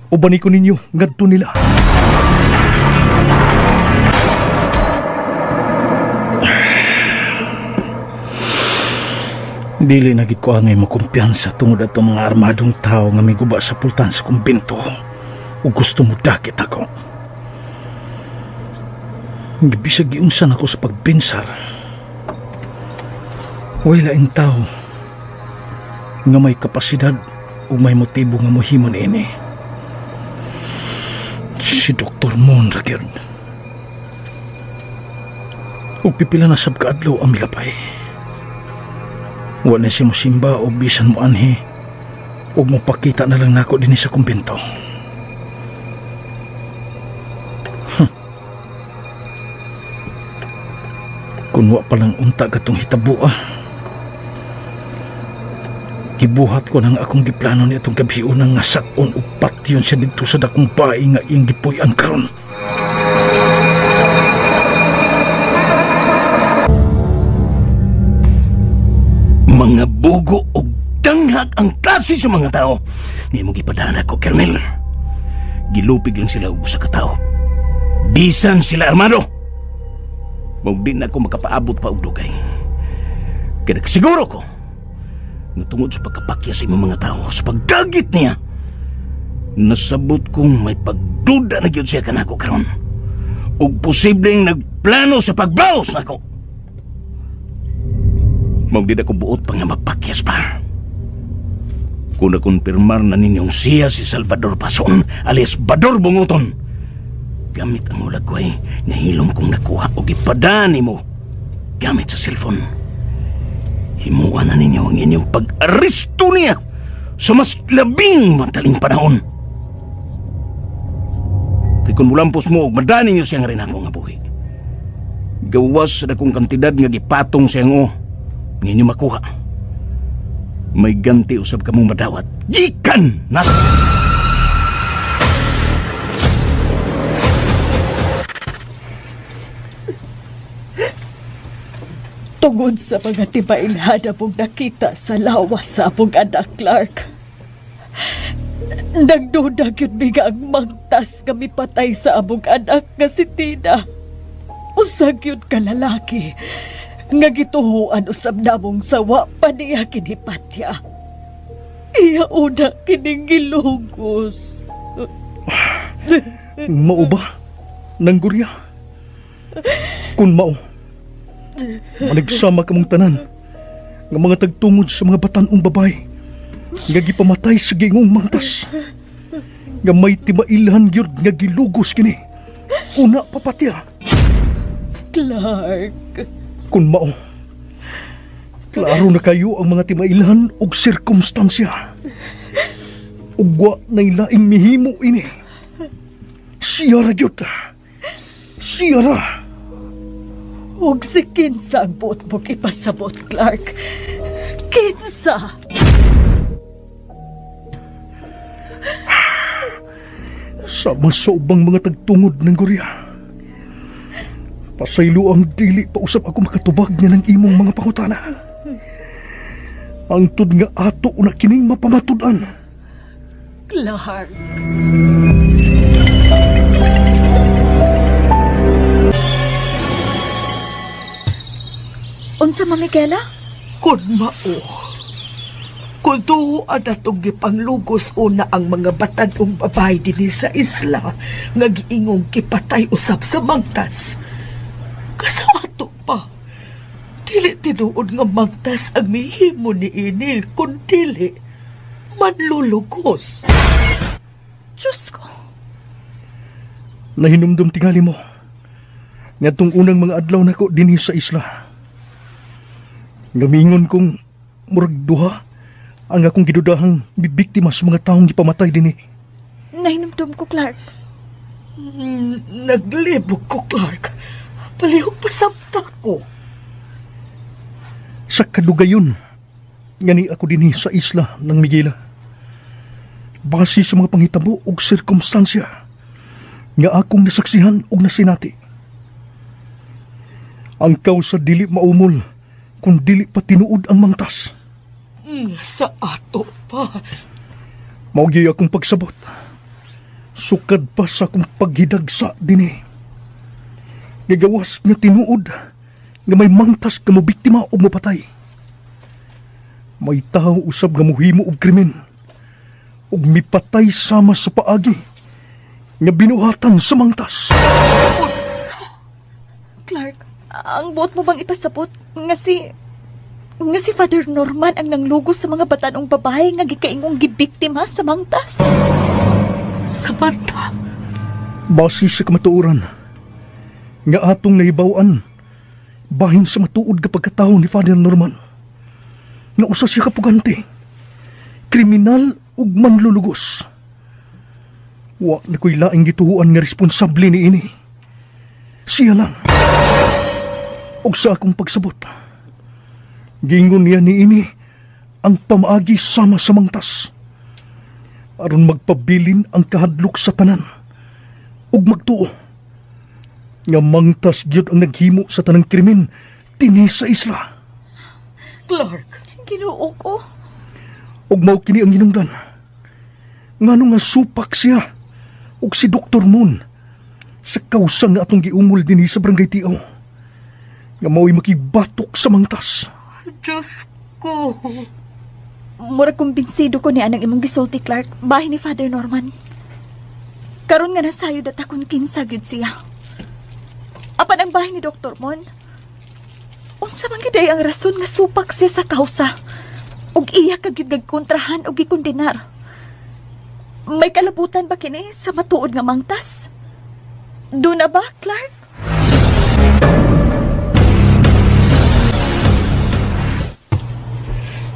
Ubani ko ninyo ngadto nila. Dili na gid ko angay makumpiyansa tungod ato mga armadong tao nga miguba sa pultan sa kumbento. Ug gusto mo dakit ako. Gibisag giunsan ako sa pagbinsar. Wala in tao nga may kapasidad o may motibo nga mohimo niini. Si Dr. Mon Ragyod. Ug pipila na sab kaadlaw ang milapay. Wala si musimba o bisan mo anhi ug mapakita na lang nako dinhi sa kumbento. Kung wa palang unta gatong hitabua, gibuhat ko nang akong giplano ni itong gabiun nga sakon o patyon siya dito sa dakong bahay nga iyang gipuy-an karon. Mga bugo o danghag ang klase sa mga tao. Hindi mo gipadaan ako, Colonel. Gilupig lang sila sa katao. Bisan sila armado. Huwag din ako makapaabot pa og dugay. Kaya siguro ko na tungod sa pagkapakya sa imong mga tao, sa pagdagit niya, nasabot kong may pagduda na gyud siya kanako karon. Ug posibleng nagplano sa pagbaos nako. Huwag din ako buot pa nga mapakyas pa. Kung nakonfirmar na ninyong siya si Salvador Pason alias Bador Bunguton, gamit ang ulagway nga hilom kong nakuha o gipadani mo gamit sa cellphone, himuan na ninyo ang inyong pag-aresto niya sa mas labing madaling panahon. Kaya kung mulampos mo, madani niyo siyang rin ako nga buhi. Gawas sa dakong kantidad nga gipatong siyang nga inyo makuha. May ganti usab kamong madawat. Gikan na! Tungod sa mga tibailhada mong nakita sa lawas sa among anak, Clark, nagduda yun biga ang mangtas nga mipatay sa among anak nga si Tina. Usag yun ka lalaki nga gituhuan usab namong sawa pa niya kinipatya. Iya una kining gilugos. Mao ba? Nanggurya? Kung mao, managsama kamong tanan nga mga tagtungod sa mga batanong babae nga gipamatay sa gingong mangtas nga may timailhan gyud nga gilugos kini una papatya. Clark, kung mao, klaro na kayo ang mga timailhan ug sirkumstansya ug wa nay laing mihimo ini. Siya ra gyud, siya ra. Ug si kinsa ang buot mong ipasabot, Clark? Kinsa? Sama sa ubang mga tagtungod ng Gorya, pasaylo ang dili pa usap ako makatubag niya ng imong mga pangutana. Ang tud nga ato na kining mapamatudan. Clark. Unsa, Mami Kela? Kun mao, kung tuhuan na itong gipanglugos una ang mga batanong babae din sa isla nga giingong kipatay usap sa mangtas. Kasato pa, dili tinuod nga mangtas ang mihimo ni ini, kun dili manlulugos. Diyos ko. Nahinumdum tingali mo nga itong unang mga adlaw na ko din sa isla. Gamingon kong murag duha ang akong gidudahang bibiktima sa mga taong gipamatay din. Nahinumdum ko, Clark. Naglibog ko, Clark. Palihog pasamta ko. Sa kadugayon, ngani ako din sa isla ng Miguela. Base sa mga panghitabo ug sirkumstansya nga akong nasaksihan ug nasinati. Ang kausa dili maumol kung dili pa tinuod ang mangtas. Sa ato pa. Maugi akong pagsabot. Sukad pa sa akong paghidagsa din. Gagawas nga tinuod nga may mangtas nga mabiktima o mapatay. May tao usab nga muhimo og krimen ug mipatay sama sa paagi nga binuhatan sa mangtas. Clark, ang buot mo bang ipasabot nga si Father Norman ang nanglugos sa mga batanong babae nga gikaingong gibiktima sa mangtas? Sa bata? Base sa kamatuoran nga atong nahibawan bahin sa matuod ka pagkatao ni Father Norman na usa siya kapugante, kriminal ug manlulugos. Wa na ko'y laing gituhuan nga responsable ni ini. Siya lang. Og sa akong pagsabot, gingon niya ni ini ang pamaagi sama sa mangtas aron magpabilin ang kahadlok sa tanan ug magtuo nga mangtas gyud ang naghimo sa tanang krimen dinhi sa isla. Clark, Ginoo ko. Ug mao kini ang hinungdan. Ngano nga supak siya ug si Dr. Moon sa kausa nga atong giumol dinhi sa barangay Tiaw nga mao'y makibatok sa mangtas. Diyos ko. Murag kumbinsido ko ni anang imong gisulti, Clark, bahin ni Father Norman. Karon nga nasayod at akong kinsa gyud siya. Apan ang bahin ni Dr. Mon, unsa man giday ang rason nga supak siya sa kausa ug iya kag gyud gagkontrahan ug gikondenar. May kalabutan ba kini sa matuod nga mangtas? Do na ba, Clark?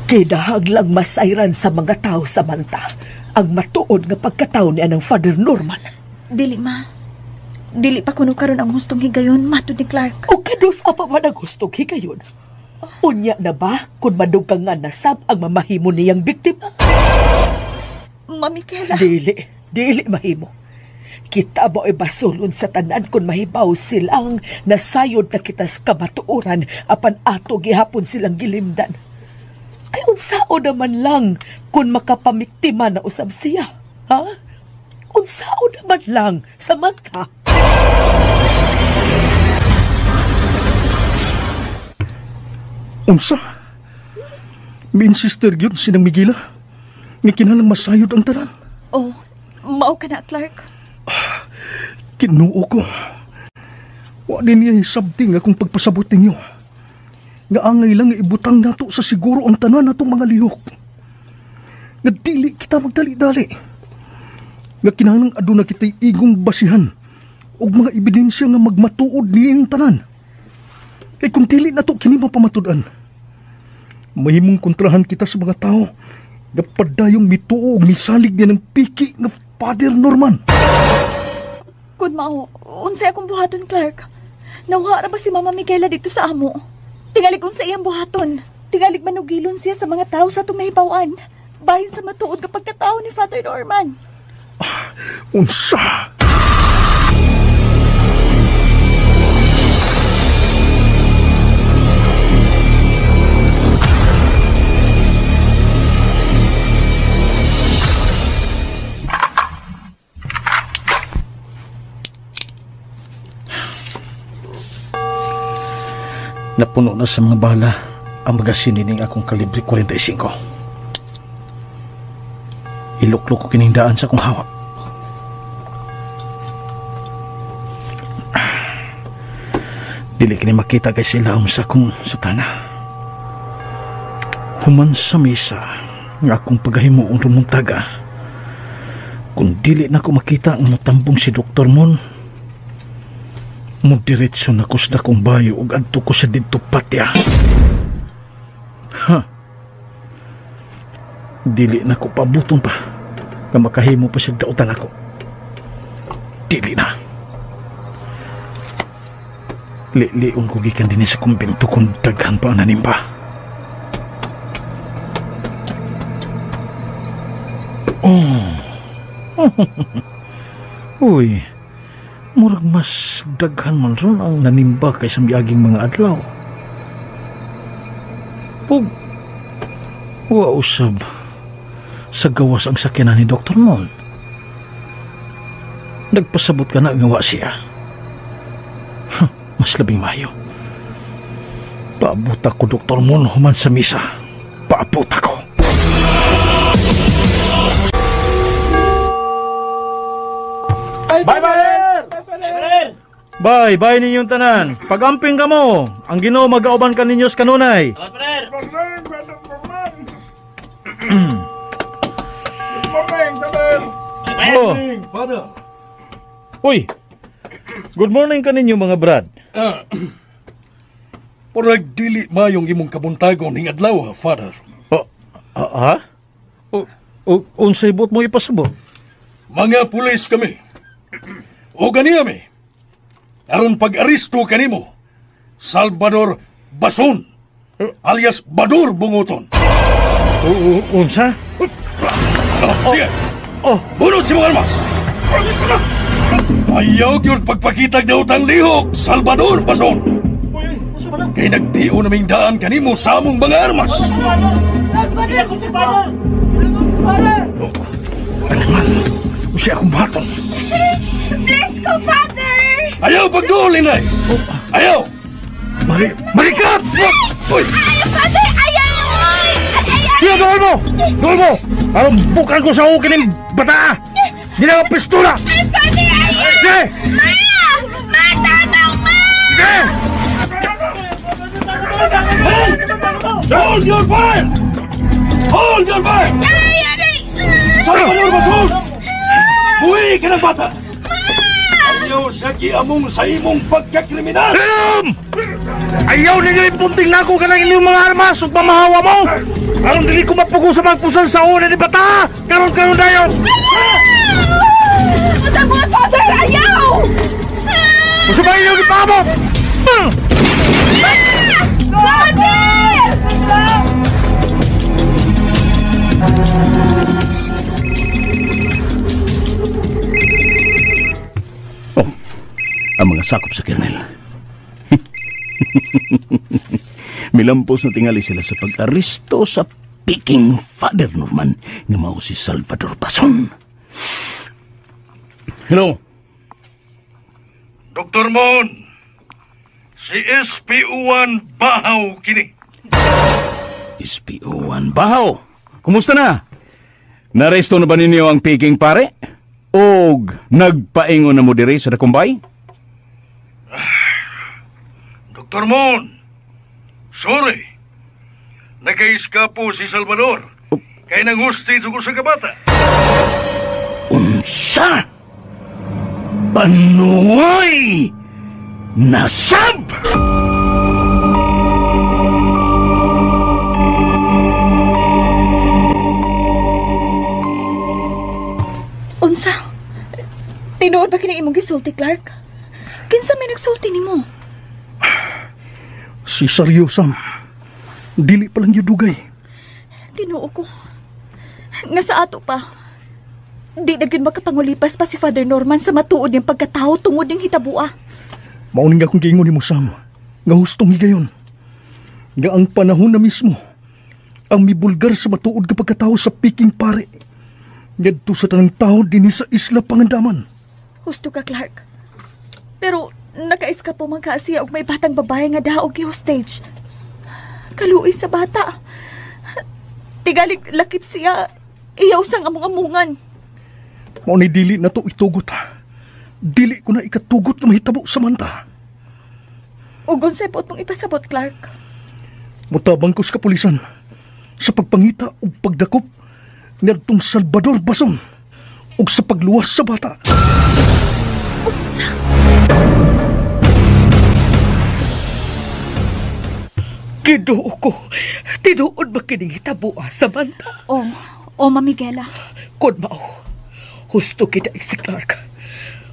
Kidahag lang masayran sa mga tao sa manta ang matuod nga pagkataon niya ng Father Norman. Dili, ma. Dili pa kuno karon ang gustong higayon, matud ni Clark. O kados apa man ang gustong higayon? Unya na ba kung madugkang nga nasab ang mamahimo niyang biktima? Mami Kela. Dili mahimo. Kita ba ay basulon sa tanan kung mahibaw silang nasayod na kita sa kamatuoran apan ato gihapon silang gilimdan. Ay unsao naman lang kung makapamiktima na usab siya. Ha? Unsao naman lang sa mata. Unsa? Min sister yun sinang Migila. Nga kinalang masayod ang tanan. Oh, mao ka na, Clark. Kinuo ko. Wa din niya sabting akong pagpasabot ninyo. Nga angay lang ibutang nato sa siguro ang tanan natong mga lihok. Nga dili kita magdali-dali. Nga kinahanglang aduna kita'y igong basihan og mga ebidensya nga magmatuod niing tanan. Kay kung dili nato kini mapamatudan, mahimong kontrahan kita sa mga tao nga padayong mituo og misalig niya ng piki nga Father Norman. Kun mao, unsay akong buhaton, Clark? Nawara ba si Mama Miguela dito sa amo? Tingalig unsa iyang buhaton. Tingalig manugilon siya sa mga tao sa tumahibawan. Bahin sa matuod nga pagkatao ni Father Norman. Unsa? Napuno na sa mga bala ang magasin nining akong kalibre 45. Iluklok ko kinindaan sa akong hawak. Dili kini makita kay sila sa akong sutana. Human sa misa nga akong pagahimo ang rumuntaga. Kung dili na ko makita ang matambong si Dr. Mon, mudiretso na kusda kong bayo ug adto ko sa didto patya. Ha? Dili na ko pabuton pa nga makahimo pa siya dautan ako. Dili na. Liun ko gikan din sa kumbento kung daghan pa ang nanimba. Oh. Uy, murag mas daghan man ron ang nanimba kaysa miyaging mga adlaw. Ug wa usab sa gawas ang sakyanan ni Dr. Mon. Nagpasabot ka na nga wa siya. Mas labing mayo. Paabot ako, Dr. Mon, human sa misa. Paabot ako. Bye, bye ninyong tanan. Pagamping ka mo. Ang Ginoo mag-auban ka ninyo sa kanunay. Oh. Father. Uy. Good morning ka ninyo mga brad. Porag dili mayong imong kabuntagon ning adlaw, Father. Ha? Unsay bot mo ipasubot? Mga pulis kami. O ganiyami. Aron pag-aristo kanimo, Salvador Bason, alias Badur Bunguton. Unsa? Sige. Bunot si mga armas. Ayaw yun pagpakitag na utang lihok, Salvador Bason. Kay nagtiyo naming daan kanimo sa among mga armas. Alaman, siya akong baton. Bless ko, Father! Ayaw pagduol, Inay! Ayaw! Marikat! Uy! Ayaw, Father! Ayaw! Sige, dool mo! Dool mo! Parang bukan ko sa ukin ng bata! Hindi na ang pistola! Ay, Father! Ayaw! Sige! Ma! Ma! Tama! Ma! Sige! Hold your fire! Hold your back! Salvador Bason! Buwi ka ng bata! Ayaw siya giamong sa imong pagkakriminal! Ayaw ninyo ipunting na ako ka ng inyong mga armas o pamahawa mo! Karon dili ko mapugo sa magpusan sa una ni bata! Karon dayon! Matabot, Father! Ayaw! Gusto ba inyo ipamot? Father! Ang mga sakop sa kernel. Milampos na tingali sila sa pag-aristo sa Peking Father Norman nga mao si Salvador Bason. Hello? Dr. Mon, si SPO1 Bahaw kini. SPO1 Bahaw? Kumusta na? Naresto na ba ninyo ang Peking pare? O nagpaingon na mo diri sa Dakumbay? Dr. Mon, sorry. Nagka-iskapo si Salvador. Kaya nang hostage ko sa kabata. Unsa? Panuay! Nasab! Unsa? Tinuod ba kini imong gisulti, Clark? Kinsa may nagsulti nimo? Si Saryosam. Dili pa lang yudugay. Tinuo ko. Nga sa ato pa. Di na gyud makapangulipas pa si Father Norman sa matuod niyang pagkatao tungod niyang hitabua. Mauning akong giingon ni mo, Sam. Nga hustong higayon. Nga ang panahon na mismo ang mibulgar sa matuod ka pagkatao sa Peking pare. Ngadto sa tanang tao din sa Isla Pangandaman. Husto ka, Clark. Pero nakaiska po magkaasiya og may batang babae nga daog i-hostage. Kaluoy sa bata. Tigalig lakip siya. Iyaw sang among-amungan. Mao ni dili na to itugot. Dili ko na ikatugot na mahitabo sa manta. Ugon sa ipot mong ipasabot, Clark. Mutabang ko sa kapulisan sa pagpangita ug pagdakop ngadtong Salvador Bason ug sa pagluwas sa bata. Unsa? Kiduo ko. Tinuod ba kining hitabua sa manta? O Mamigela. Kod mao. Husto kita si Clark.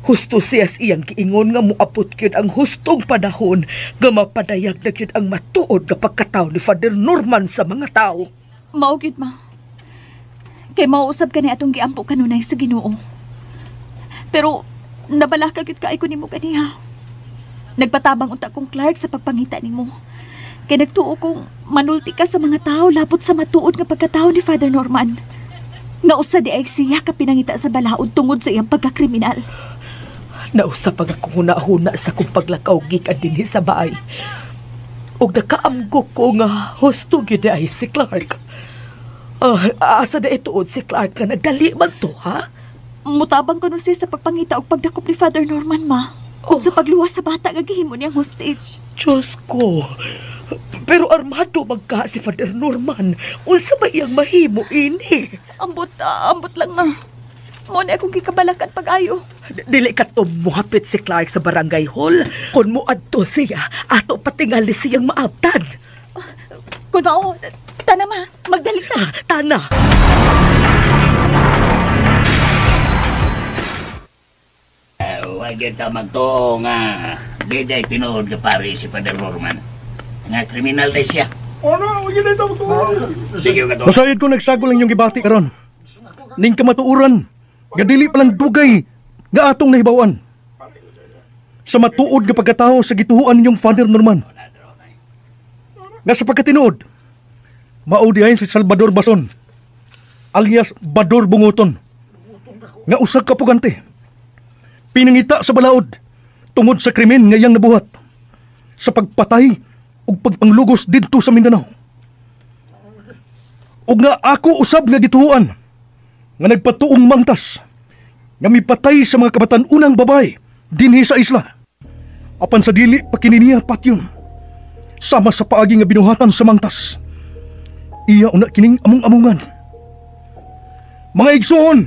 Husto siya iyang giingon nga muapot kyud ang hustong panahon nga mapadayag na kyud ang matuod nga pagkatao ni Father Norman sa mga tao. Mao gyud ma. Kay mauusab ka ni atong giampo kanunay sa Ginoo. Pero nabala ka gyud kaay ko nimo kaniha. Nagpatabang unta kong Clark sa pagpangita nimo. Kay nagtuo kong manulti ka sa mga tao lapot sa matuod nga pagkatao ni Father Norman. Nausa di ay siya ka pinangita sa balaod tungod sa iyang pagkakriminal. Nausa pag akong huna-huna sa kong paglakaw gikan dinhi sa baay. Ug nakaamgo ko nga husto gyud ay si Clark. Asa na ituod si Clark nga nagdali man to, ha? Mutabang ko nun siya sa pagpangita og pagdakop ni Father Norman, ma. Ug sa pagluwas sa bata nga gihimo niyang hostage. Diyos ko. Pero armado magka si Father Norman. Unsa ba iyang mahimo ini? Ambot lang, ma. Mo na akong kikabalakan pag-ayo. Dili ka tumuhapit si Clark sa barangay hall. Kung mo adto siya, ato patingali siyang maabtan. Kung mao, tana ma, magdali ta. Tana. Huwag yun tamang to nga. Beday tinuod ka pare si Father Norman. Nga kriminal day siya. Ano? Huwag yun tamang to. Sige ka to. Masayad ko nagsago lang yung gibati karon. Ning kamatuuran. Gadili palang dugay nga atong nahibawan. Sa matuod nga pagkatao sa gituhuan ninyong Father Norman. Nga sa pagkatinuod, maudihay si Salvador Bason, alias Bador Bunguton, nga usag kapugante. Pinangita sa balaod tungod sa krimen nga iyang nabuhat sa pagpatay ug pagpanglugos didto sa Mindanao. Ug nga ako usab nga gituhuan nga nagpatuong mangtas nga mipatay sa mga kabatan-unang babae dinhi sa isla. Apan sa dili pa kininiya patyon sama sa paagi nga binuhatan sa mangtas. iya una kining among-amungan. Mga igsoon,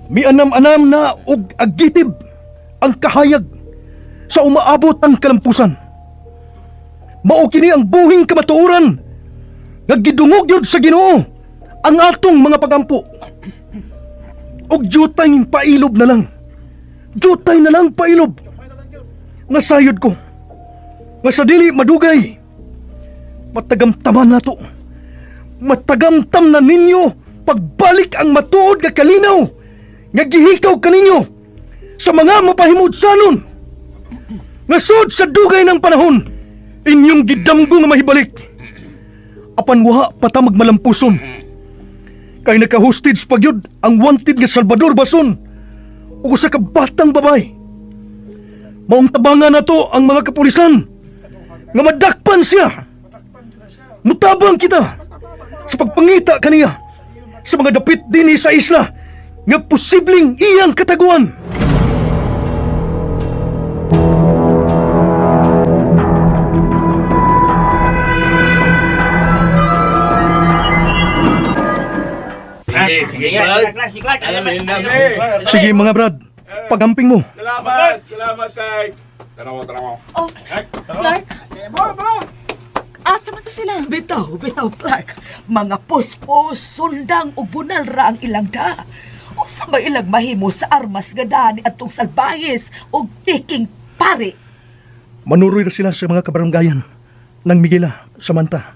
mianam-anam na og agitib ang kahayag sa umaabot ang kalampusan. Mao kini ang buhing kamatuoran nga gidungog yun sa Ginoo ang atong mga pagampo. Og jutay ng pailob na lang. Jutay na lang pailob. Nga sayod ko. Nga sa dili madugay. Matagamtaman nato. Matagamtam na ninyo pagbalik ang matuod nga kalinaw nga gihikaw kaninyo sa mga mapahimudsanon. Nga sud sa dugay ng panahon inyong gidamgo nga mahibalik. Apan waha pata magmalampuson. Kay naka-hostage pagyud ang wanted nga Salvador Bason o sa kabatang babay. Maong tabangan na to ang mga kapulisan nga madakpan siya. Mutabang kita sa pagpangita kaniya sa mga dapit dinhi sa isla nga posibleng iyang kataguan. Sige mga brad, pagamping mo. Salamat kay. Tanaw. Oh, Clark? Asa man to sila? Bitaw, Clark. Mga pospos, sundang o bunal ra ang ilang da. O sa ba ilang mahimo sa armas nga dani atong salbayes o piking pare. Manuroy ra sila sa mga kabaranggayan ng Miguela, Samantha.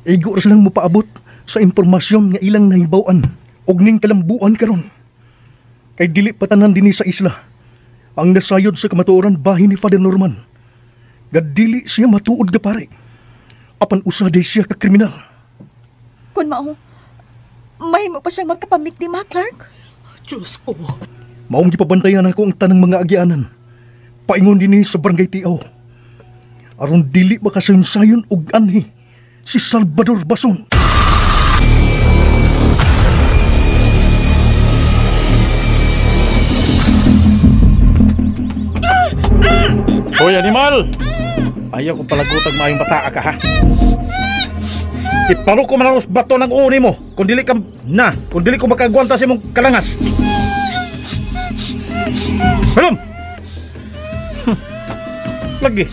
Igo ra silang mupaabot sa impormasyon nga ilang nahibawan og ning kalambuan karon. Kay dili patanan dinhi sa isla ang nasayod sa kamatuoran bahin ni Father Norman. Gadili siya matuod ga pare. Apan usaday siya ka kriminal. Kun mao, mahimo pa siyang magkapamiktima, Clark? Diyos ko. Maong gipabantayan ako ang tanang mga agianan. Paingon dinhi sa barangay Tiaw. Aron dili makasayun-sayon og anhi si Salvador Bason. Hoy, animal! Ayaw ko palagutag maayong bata ka, ha? Iparo ko manaros bato ng uni mo kung dili ko makagwanta sa imong kalangas. Halom! Lagi.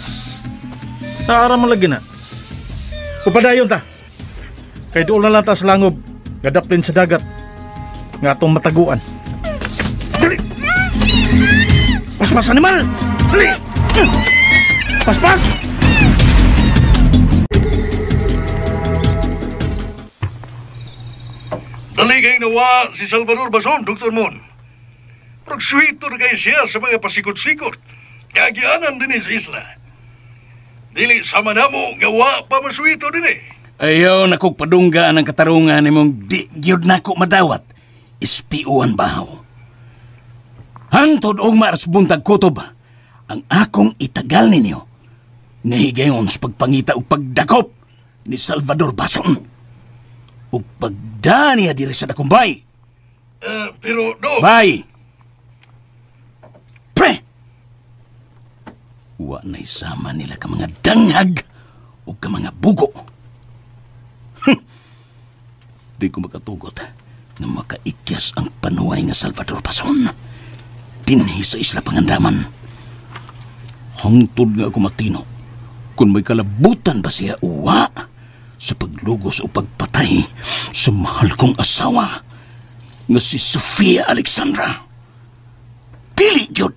Naaraman lagi na. Upadayon ta. Kay doon na lang ta sa langob. Gadaplin sa dagat. Nga atong mataguan. Dali! Paspas, animal! Dali! Paspas! Dali kayo nawa si Salvador Bason, Dr. Mon. Pagswito na kayo siya sa mga pasikot-sikot. Kagianan din sa isla. Dili sama na mo, gawa pa maswito din eh. Ayaw na kong padunggaan ang katarungan ni mong di gyud na ko madawat. Ispiuan bahaw. Hangtod og maras buntag kutob, ang akong itagal ninyo. Nahigayon sa pagpangita o pagdakop ni Salvador Bason. O pagdaniya diri sa dakong bay. Pero do... Bay! Pre! Wa na isama nila ka mga danghag o ka mga bugo. Di ko makatugot na makaikyas ang panuay nga Salvador Bason. Dinhi sa isla Pangandaman. Hangtod nga ako matino kung may kalabutan ba siya uwa sa paglugos o pagpatay sa mahal kong asawa nga si Sofia Alexandra. Dili yun!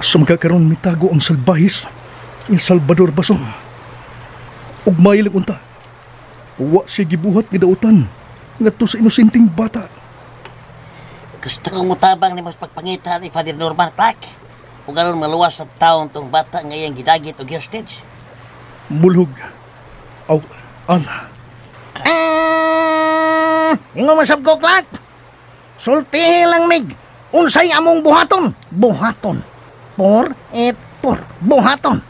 Sa magkakaroon mitago ang salbahis ni Salvador Bason. Ug mayilag unta. Wa siya gibuhat nga dautan ngadto sa inosenteng bata. Gusto kong mutabang ni mas pagpangita ni Father Norman, Clark. Ug aron maluwas sa taon tong bata nga iyang gidagit og hostage. Mulhog. Aw, ana. Ingo masab ko, Clark. Sultihi lang mig. Unsay among buhaton? Buhaton. Por et por. Buhaton.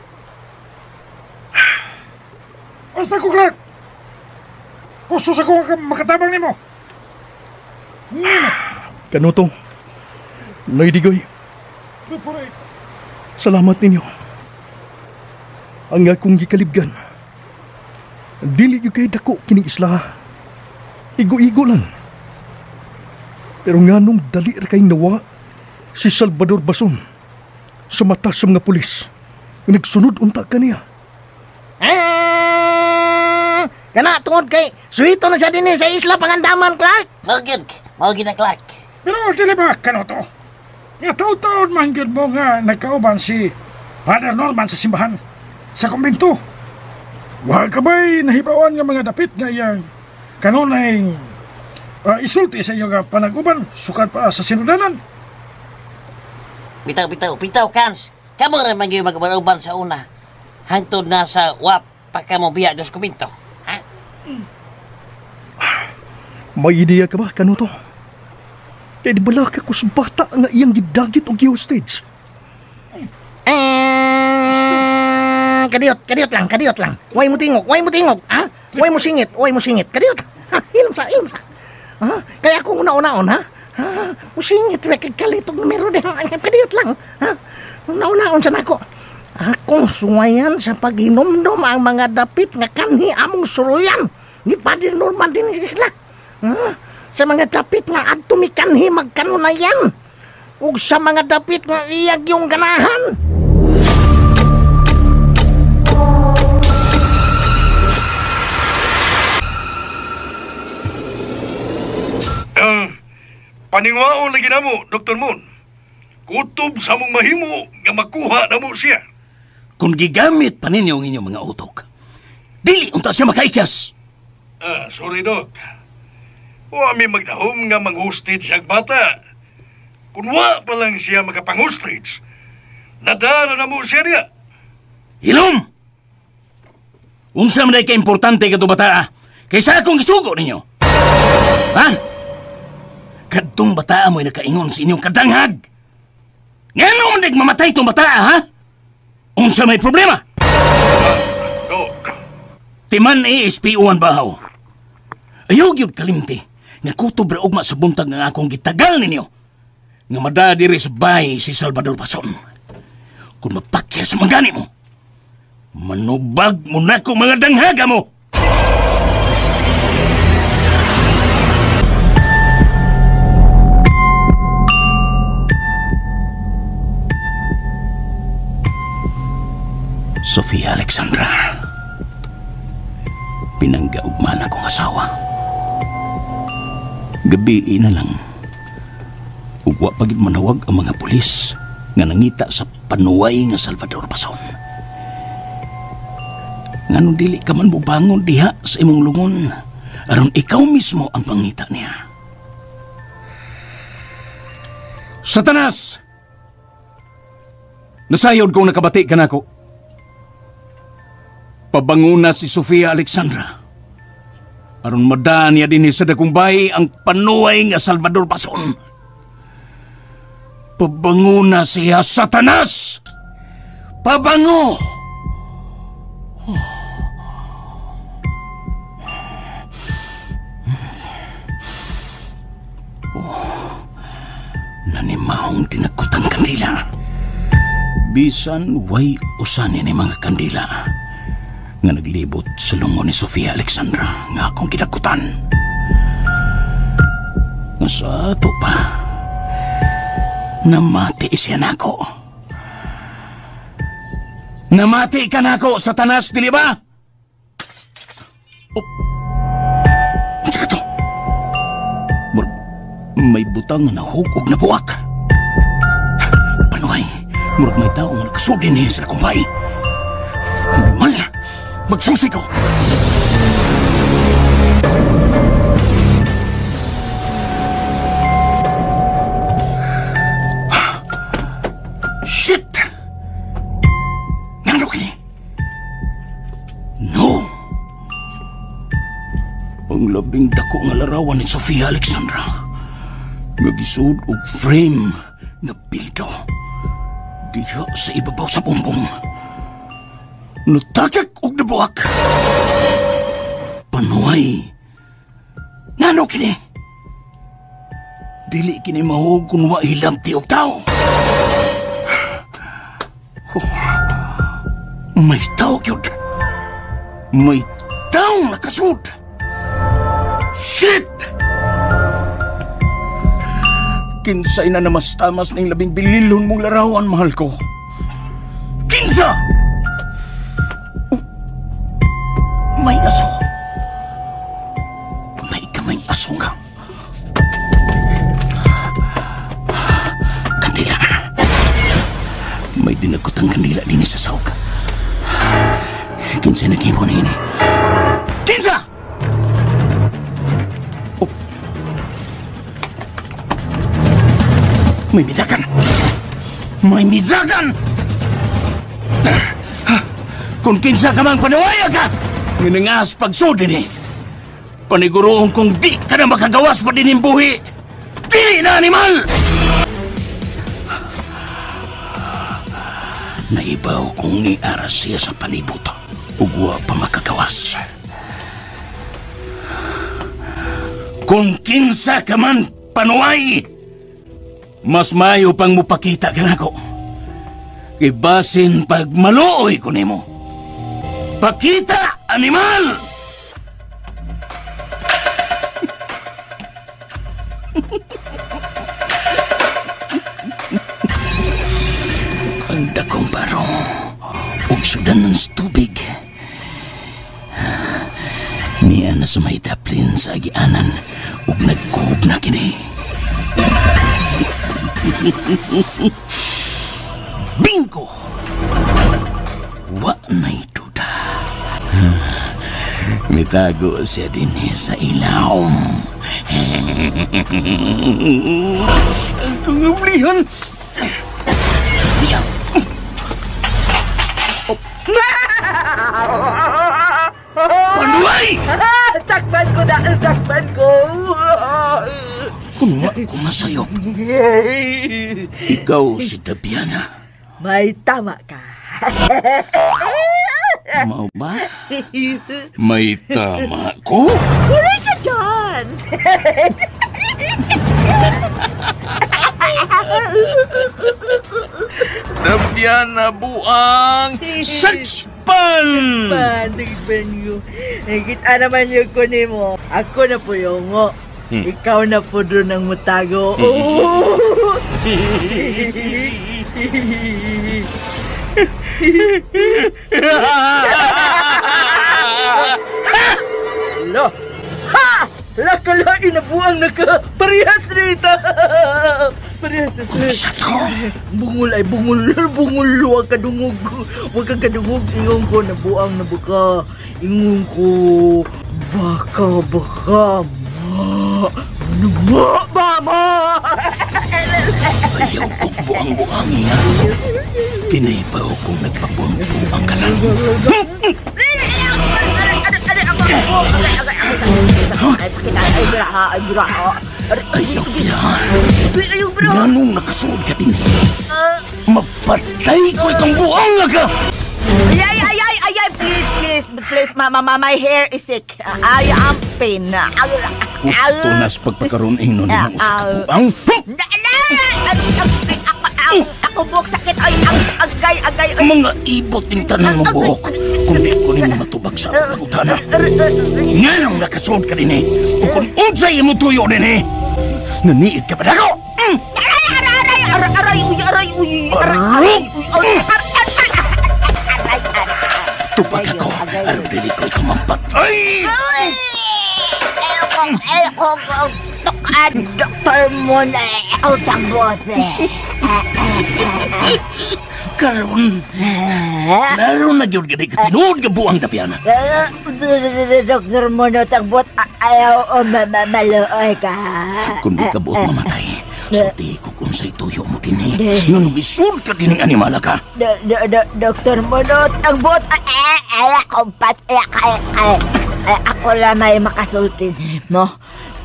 Basta ko, Clark. Kustos ako makatabang nimo. Kanuto, Noy Digoy, salamat ninyo. Ang akong gikalibgan, dili yung kay dako kining isla. Igo-igo lang. Pero nganong dali ra kay nawa si Salvador Bason sa mata sa mga pulis. Nagsunod unta kaniya. Kana tungod kay suwito na siya din sa isla Pangandaman, Clark. Mao na Clark. Pero dili ba Kanuto? Nga taon-taon man gyud mo nga nagkauban si Father Norman sa simbahan, sa kumbento. Wa ka ba'y nahibawan nga mga dapit nga iyang kanunay isulti sa iyo nga panag-uban sukad pa sa sinudanan? Bitaw, Kans. Kamu rin man yung mag-uban sa una. Hangtod na sa wap pa ka mo biya dos kuminto. Ha? May ideya ka ba, Kanuto? Kaya di bala ka kus bata nga iyang gidagit o geostage. Kadiyot lang. Way mo tingog, ha? Way mo singit. Kadiyot. Ilom sa. Ha? Kaya kung una-una, ha? Musingit, kalitog numero din. Kadiyot lang, ha? Una-unaon sa nako. Akong suwayan sa paghinomdom ang mga dapit nga kanhi among suruyan ni Padre Norman din sa isla. Sa mga dapit nga adto mi kanhi magkanunayan ug sa mga dapit nga iyag yung ganahan. Paningwaon lagi namo, Dr. Moon. Kutob sa mong mahimo nga makuha namo siya. Kung gigamit pa ninyo ang inyong mga utok, dili unta siya makaikyas. Sorry, Doc. Wa mi magdahom nga mang-hostage ang bata. Kung wa pa lang siya makapang-hostage, nadara na mo siya niya. Hilom! Unsa man ay ka-importante ka ito bata, kaysa akong isugo ninyo. Ha? Kadtong bata mo'y nakaingon sa inyong kadanghag. Ngano man mamatay itong bata, ha? Unsa may problema? Doc. Timan SPO-1 bahaw. Ayaw gyud kalimti nga kutob ra ugma sa buntag nga akong gitagal ninyo nga madadiri sa bahay si Salvador Bason. Kung mapakya sa mangani mo, manubag mo na ko mga danghaga mo! Sofia Alexandra, pinanggaugman akong asawa. Gabi na lang, ugwa pagid manawag ang mga pulis nga nangita sa panuway nga Salvador Bason. Ngano dili ka man bubangon diha sa imong lungon aron ikaw mismo ang pangita niya. Satanas! Nasayod kong nakabati ka nako. Pabanguna si Sofia Alexandra aron madaan niya din sa dakong bahay ang panuway nga Salvador Bason. Pabanguna siya, Satanas! Pabango! Nanimahong dinagkutang kandila. Bisan way usanin ni mga kandila nga naglibot sa lungo ni Sofia Alexandra nga akong kinakutan. Nga sa ato pa, namati siya nako. Namati ka nako, Satanas, dili ba? Oh. Ano ka to? May butang na hugog na buwak. Panuhay, murag may tao nga nakasudin niya sa kumbay. Mala, magsusi ko! Shit! Nano kini? No! Ang labing dako nga larawan ni Sofia Alexandra nga gisud og frame nga bildo diha sa ibabaw sa bumbong. Nutagak og nabuak. Panuhay. Ngano kini? Dili kini mahog kung wa hilamti og tao. May tao yun. May tao nakasud. Shit! Kinsay na namas-tamas ng labing bililon mong larawan, mahal ko. Kinsa! May aso. May kamay aso nga. Kandila. May dinagkutang kandila din sa sawag. Kinsa naghimo na ini? Kinsa! Oh. May midagan! May midagan! Kung kinsa ka mang panawaya ka, nginangas pagsod din eh. Paniguroon kung di ka na makagawas pa din yung buhi. Dili na, animal! Naibaw kung niaras siya sa palibot. Ugwa pa makagawas. Kung kinsa ka man panuay, mas mayo pang mupakita ka na ko. Ibasin pag maluoy ko nimo. Pakita, animal! Ang dakong baro ug sudan ng tubig. Niya na sa may daplin sa agianan ug nagkuhog na kini. Bingo! Wa na'y duda. Mitago siya din sa ilaw. Ang tungublihan. Panuay! Sakban ko na! Sakban ko! Kung ko masayop, ikaw si Dabiana. May tama ka. Mau ba? May tama ko? Kuray ka dyan! Dabiana buang Sakspan! Tigban nyo. Kita naman yung kunin mo. Ako na po yung ngo. Ikaw na po doon ang mutago. Lo! Ha! Lakalain na buang naka! Parehas rito! Parehas na siya. Bungol ay bungol. Bungol. Huwag ka dungog. Huwag ka kadungog. Ingon ko na buang na baka. Ingon ko. Baka. Mama! Ayaw kong buang-buang iya. Pinaibaw kong nagpabuang-buang ka lang. Ayaw yan. Ganong nakasuod ka din. Mapatay ko itong buang ka. Ay, please, mama, my hair is sick. I am pain. Gusto nas pagpakaroon ingnon ng usa ka buang. Ako buhok sakit. Ay, agay. Mga ibot ng tanan mong buhok. Kung di ko nimo matubag sa pangutana. Nganong nakasuod ka din eh. O kung unsay mo tuyo din eh. Naniid ka pa na ako. Aray. Tupag ako. Araw dili ko ikaw mampatay. Tukan, doktor mo na ikaw sa bote. Karon. Laro na yun gani katinood ka buang Dabiana. Doktor mo na tagbot. Ayaw o maluoy ka. Kung di ka buot mamatay, sulti ko kung sa'y tuyo mo din eh. Nung bisur ka din ng animala ka. Doktor mo na tagbot. Ako lang may makasulti mo.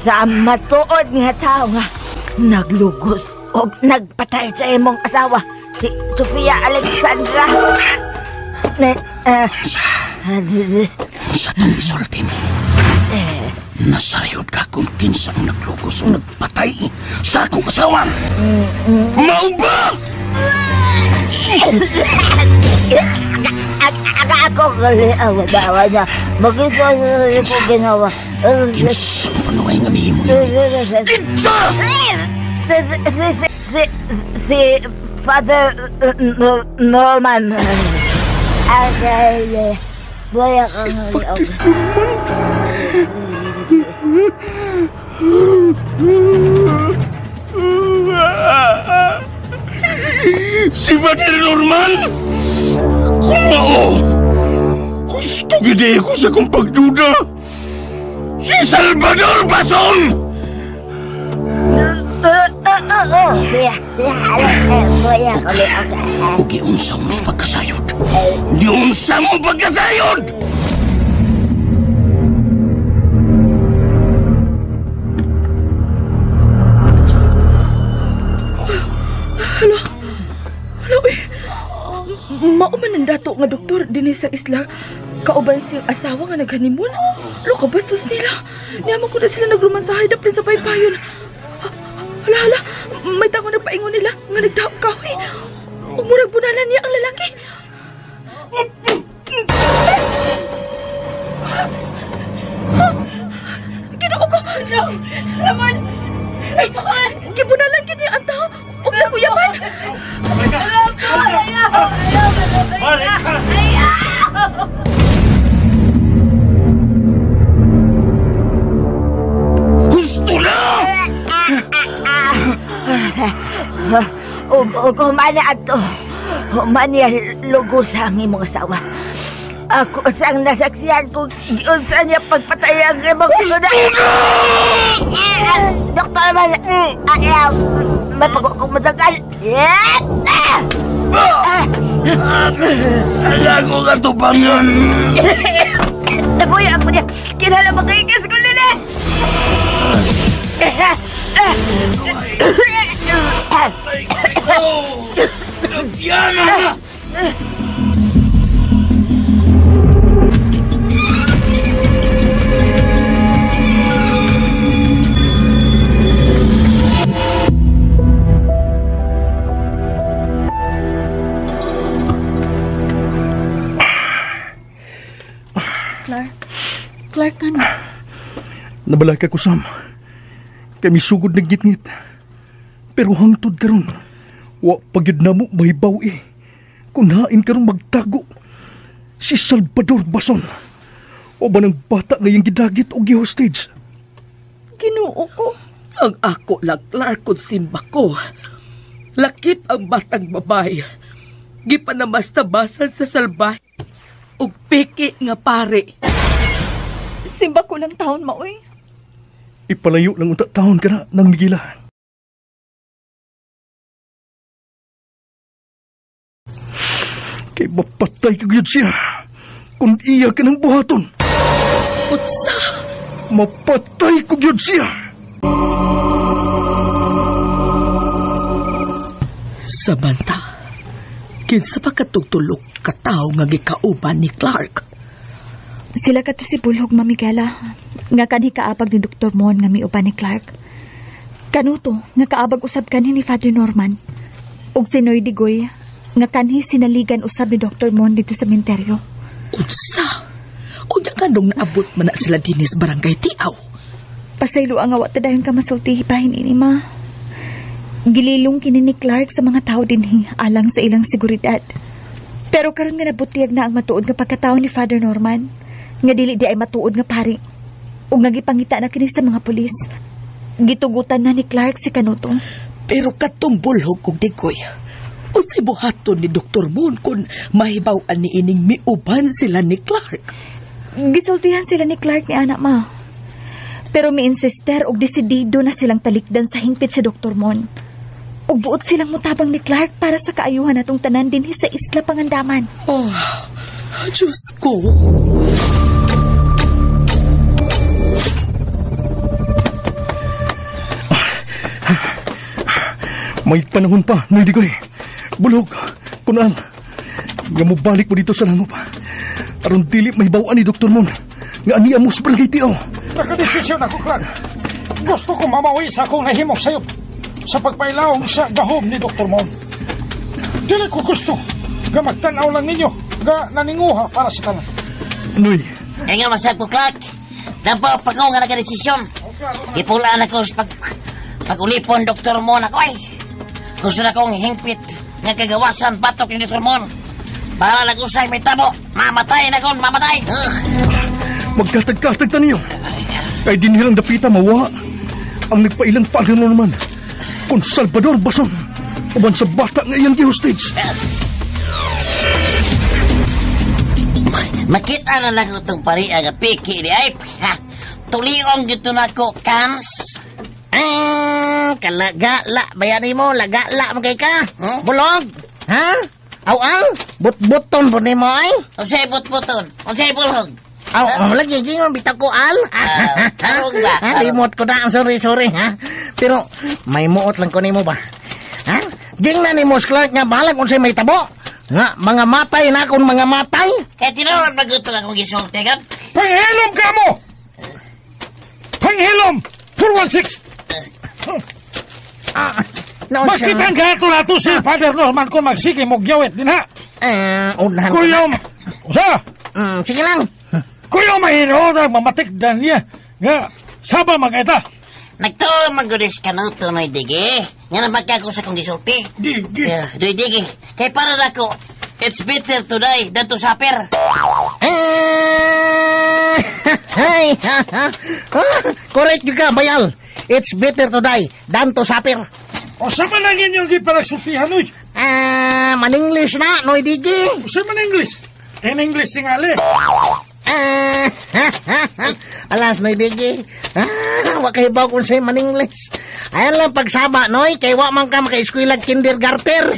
Sa matuod nga tao nga naglugos o nagpatay sa imong asawa, si Sofia Alexandra. Sa itong isulti mo, Nasayod ka kung kinsa ang naglugos o nagpatay sa akong asawa. Mao ba? Ako ginawa niya. Magkita ko ginawa. Kinsa ang panuhay nga mihimo yun? Kinsa! Si Father Norman. Boya ka nga. Si Father Norman? Kung mao, gusto gede ko sa kong pagduda. Si Salvador Bason! O giunsa mo's pagkasayod? Giunsa mo pagkasayod? Hala, mauman ang dato nga doktor din sa isla. Kauban siyang asawa nga naghanimon. Lo, kabastos nila. Niyaman ko na sila nagrumansahay dapin sa paypayon. Hala, may tango na paingon nila nga nagdaop kahoy. Umurag bunalan niya ang lalaki. Ginoo ko! Ramon! Gibunalan kini ang tao. Huwag na kuyaman! Gusto na! Kumana ato. Kumana lugos ang imong asawa. Ako sang nasaksiyan kung giunsa niya pagpatay ang imong suluda. Doktor man, may pag-ukong madagal. Alago ka tupangan. Nabuya ako niya. Kinala magkaigas ko nila. Diana! Clark, ano? Nabalay ka ko, Sam. Kami sugod na gitngit. Pero hangtod karon, wa pagyud na mo mahibaw kung hain karon magtago si Salvador Bason o ba ng bata ngayong gidagit o gihostage. Ginoo ko. Ang ako lang, Clark, kung simba ko. Lakip ang batang babae. Gipanamasta-basan sa salbahe. Ug piki nga pare. Simba ko lang taon, maoy. Ipalayo lang unta taon ka na ng Migila. Kay mapatay ka gud siya kung iya ka ng buhaton. Utsa! Mapatay ko gud siya. Samantha, kinsa pa katugtulog katao nga gikauban ni Clark? Sila kato si Bulhog, Mamigala. Nga kanhi kaabag ni Dr. Mon nga miuban ni Clark. Kanuto, nga kaabag usab kanhi ni Father Norman. Ug si Noy Digoy, nga kanhi sinaligan usab ni Dr. Mon dito sa menteryo. Unsa? Unya kanong naabot man na sila dinis barangay Tiaw. Pasaylo ang awat dayon ka masulti hipahin ini, ma. Gililong kini ni Clark sa mga tao dinhi alang sa ilang seguridad. Pero karon nga nabutiag na ang matuod nga pagkatao ni Father Norman. Nga dili di ay matuod nga pari. Ug nagipangita na kini sa mga pulis. Gitugutan na ni Clark si Kanuto. Pero katong Bulhog kong Digoy, unsay buhaton ni Dr. Moon kung mahibaw-an ni ining miuban sila ni Clark? Gisultihan sila ni Clark ni anak, ma. Pero mi-insister og desidido na silang talikdan sa hingpit si Dr. Mon. Ug buot silang mutabang ni Clark para sa kaayuhan atong tanan dinhi sa Isla Pangandaman. Oh, Diyos ko. May panahon pa, Noy Digoy. Bulhog, kunaan. Nga mo balik mo dito sa langop. Aron dili mahibawaan ni Dr. Mon nga aniya mo sa barangay tiaw. Nakadesisyon ako, Clark. Gusto ko mamawi sa akong nahimok sa'yo sa pagpailawong sa gahom ni Dr. Mon. Dili ko gusto nga magtanaw lang ninyo nga naninguha para sa tanan. Noy. Ay nga masag ko, Clark. Dapat pa ko nga nagkadesisyon. Ipulaan ako sa pag-ulipon Dr. Mon ako ay. Gusto na kong hingpit nga kagawasan batok ni Dr. Mon. Para nag-usay may tabo. Mamatay na kong mamatay. Magkatag-katag ta niyo. Kay din nilang dapita mawa. Ang nagpailang Father Norman. Kung Salvador Bason. Uban sa bata nga iyang gihostage. Makita na lang itong pariya nga piki ni ay. Tuliong dito na ko, Kans. Kalagala. Bayani mo, lagala magay ka. Bulog. Ha? Aw-aw. But-buton po ni mo ay. Unsay but-buton? Unsay bulog? Lagi gingon bitaw ko al. Tarong ba? Limot ko na. Sorry. Ha? Pero may muot lang ko ni mo ba? Ha? Ging na ni Mos Clark nga balag unsay may tabo. Nga, mga matay na akong mga matay. Kaya tinawag magutong akong gisulti kan? Panghilom ka mo! Panghilom! 416! Maskitan ka ito na ito si Father Norman kung magsige mo gyawit din ha? Unahan ko Kuyom! Usa! Sige lang. Kuyom mahino na mamatikdan niya. Nga, saba magkaita. Nagtuong magudis ka na ito, Noy Digi. Nga na magkako sa kong gisulti. Digi. Noy Digi. Kaya para na ko, it's better to die than to suffer. Correct juga, Bayal. It's better to die than to suffer. O sa man ang inyong giparagsultihan, Noy? Man-English na, Noy Digi. O sa man English? In English tingali. Alas, Noy Digi. Wakahibaw kung sa'yo man-English. Ayan lang pagsaba, Noy. Kay wa man ka maka-eskwila kindergarten.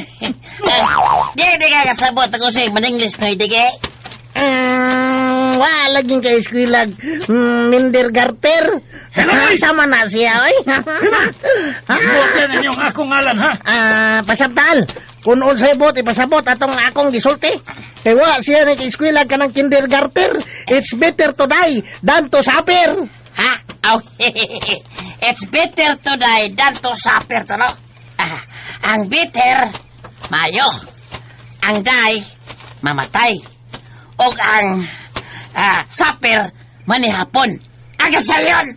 Di ka kasabot ako sa'yo man-English, Noy Digi. Laging ka-eskwila mindergarten. Sama na siya, oy. Bukan ninyong akong ngalan, ha? Pasabtaan. Kung unsay bot, ipasabot atong akong gisulti. Kaya wa siya nag-eskwela ka ng kindergarten. It's better to die than to suffer. Ha? Oh, it's better to die than to suffer, to no? Ang bitter, mayo. Ang die, mamatay. O ang suffer, manihapon. Aga sayon!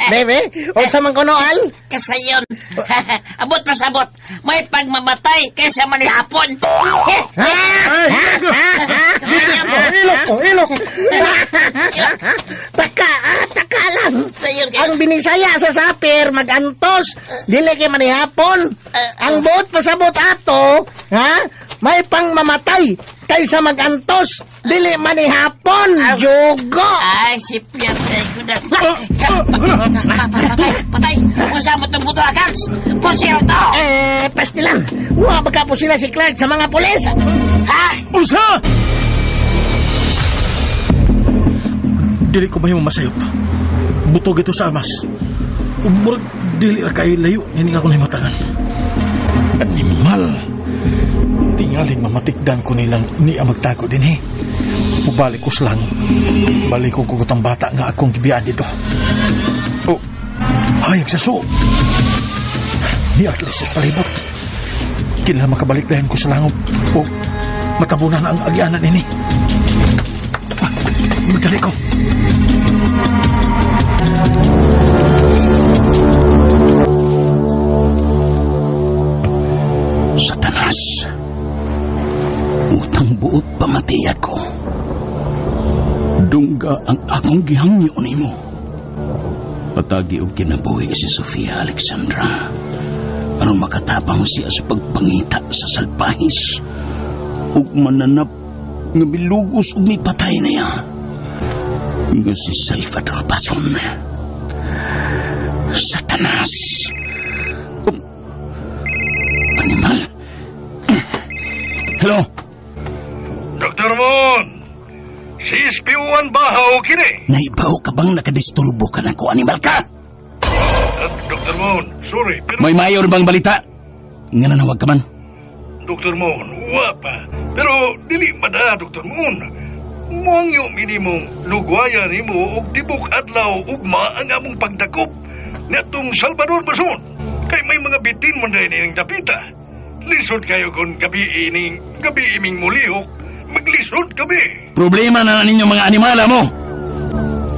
Bebe, o sa man kono al? Kasayon. Abot pasabot. May pagmamatay kaysa manihapon. Ilok. Taka lang. Ang binisaya sa saper, magantos. Dili kay manihapon. Ang bot pasabot ato, ha? May pang mamatay kaysa magantos. Dili manihapon. Yogo. Ay, si Piatay ko na. Patay. Usa mo itong buto agans. Pusil to. Pasti lang. Wa baka po sila si Clark sa mga pulis. Ha? Usa! Dili ko may mamasayop. Butog ito sa amas. Umurag dili ra kay layo. Nini ako na matangan. Animal. Tingaling mamatikdan ko nilang ni magtago din Ubalik ko lang. Balik ko kugutang bata nga akong gibiyaan dito. Oh, hayag sa so. Ni Achilles sa palibot. Kinala makabalik dahin ko sa langop. O matabunan ang agyanan ini. Magdali ko. Satanas. Utang buot pamatay ako. Dungga ang akong gihangyo nimo. Patagi og kinabuhi si Sofia Alexandra. Aron makatabang siya sa pagpangita sa salpahis. Ug mananap nga bilugos ug mipatay niya. Nga si Salvador Bason. Satanas. Animal. Hello? Dr. Mon! Si Espiwan Bahaw kini! Naibaw ka bang nakadisturbo ka na ko, animal ka? Dr. Mon, sorry, pero... May mayor bang balita? Nga nanawag ka man? Dr. Mon, wa pa. Pero dili mada, Dr. Mon. Muangyo minimong lugwaya nimo og tibok adlaw ugma ang among pagdakop natong Salvador Bason. Kay may mga bitin man dahil ining dapita. Lisod kayo kung gabi iming mulihok. Maglisod kami. Problema na ninyo mga animala mo.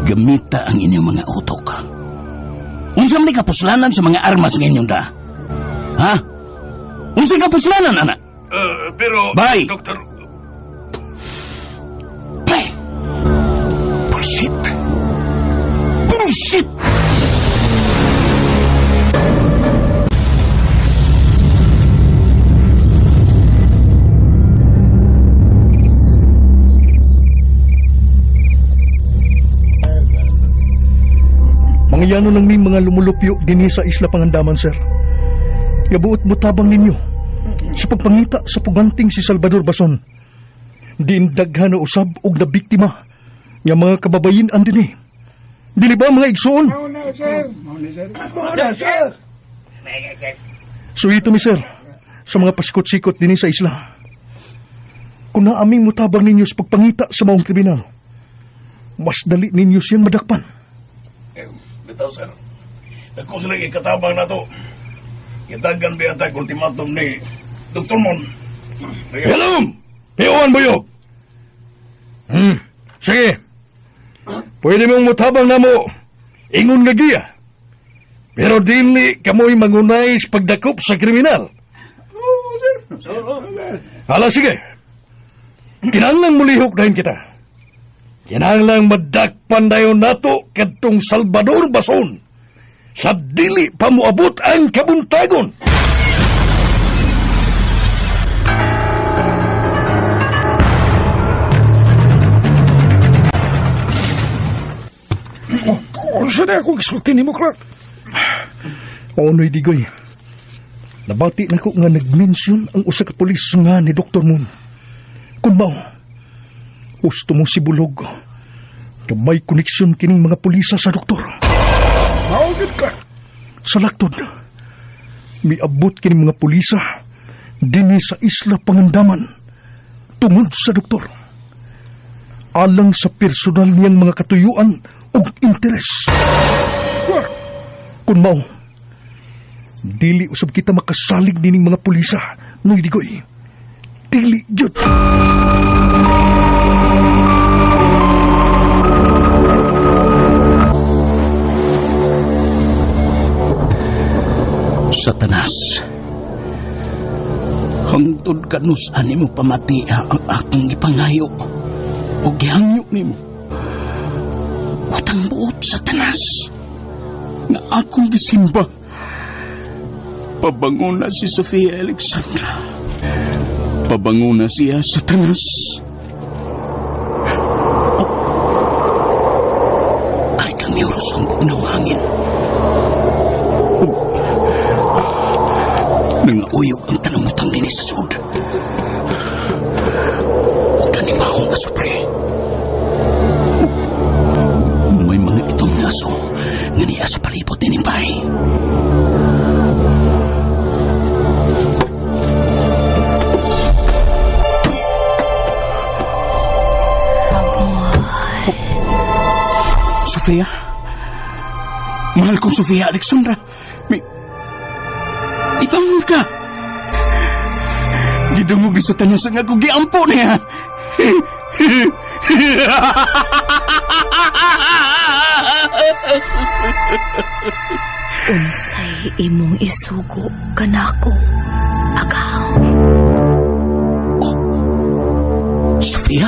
Gamita ang inyong mga utok. Unsang may kapuslanan sa mga armas ngayon da? Ha? Unsang kapuslanan, anak? Pero, Bye. Doktor... Bye. Bullshit. Bullshit! Mangyano lang may mga lumulupyo din sa Isla Pangandaman, sir. Yabuot mo tabang ninyo sa pagpangita sa puganting si Salvador Bason. Din daghan na usab og na biktima nga mga kababayin-an din eh. Dili ba mga igsoon? So ito mi sir, sa mga pasikot-sikot din sa isla. Kung naaming mutabang ninyo sa pagpangita sa maong kriminal, mas dali ninyo siyang madakpan. Bitaw, sir. Ako sila ikatabang na to. Itagan ba ang ultimatum ni Dr. Mon? Hello! Piuan buyog! Sige. Pwede mong mutabang na mo. Ingon nga giya. Pero dili kamoy mangunay sa pagdakop sa kriminal. Hala, sige. Kinahanglang mulihok dahin kita. Kinahanglang madakpan dayon nato kadtong Salvador Bason. Sa dili pa moabot ang kabuntagon. Saan na akong isulti ni mo, Clark? Onoy Digoy. Nabati na ko nga nag-mention ang usa ka pulis nga ni Dr. Moon. Kung mao, gusto mo si Bulog na may koneksyon kining mga pulisa sa doktor. Maugid ka. Sa laktod, may abot kining mga pulisa din sa Isla Pangandaman tungod sa doktor. Alang sa personal niyang mga katuyuan o interes. Kung mao, dili usab kita makasalig dining mga pulisa, Noy Digoy. Dili jud. Satanas, hangtod kanus ani mo pamatia ang akong ipangayo o gihangyo nimo. Utang buot, Satanas, na akong gisimba. Pabanguna si Sofia Alexandra. Pabanguna siya, Satanas. Kalikang neuros ang bugnaw hangin. Nangauyog ang tanamutang nini sa sud. Huwag na ni mahong kasupre. May mga itong naso nga niya sa palibot din ng bahay. Sofia? Mahal kong Sofia Alexandra. Ibangon ka. Gidungog sa tanas nga kong giampo niya. Unsay imong isugo kanako, agaw. Oh, Sofia?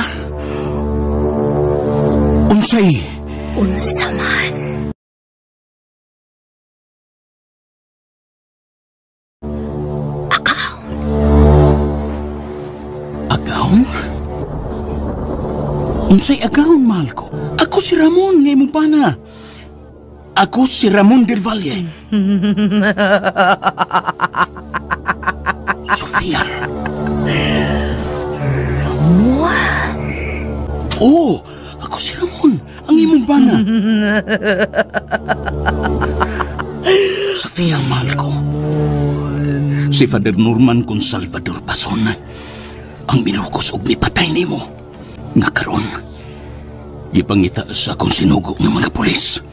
Unsay? Unsa man. Agaw? Unsay agawon, mahal ko? Ako si Ramon, ngay mo pa na. Ako si Ramon del Valle. Sofia. Ramon? Oo, ako si Ramon, ang imong bana. Sofia, mahal ko. Si Father Norman kung Salvador Pason ang minukos og nipatay nimo. Nga karon, ipangita sa akong sinugo ng mga pulis.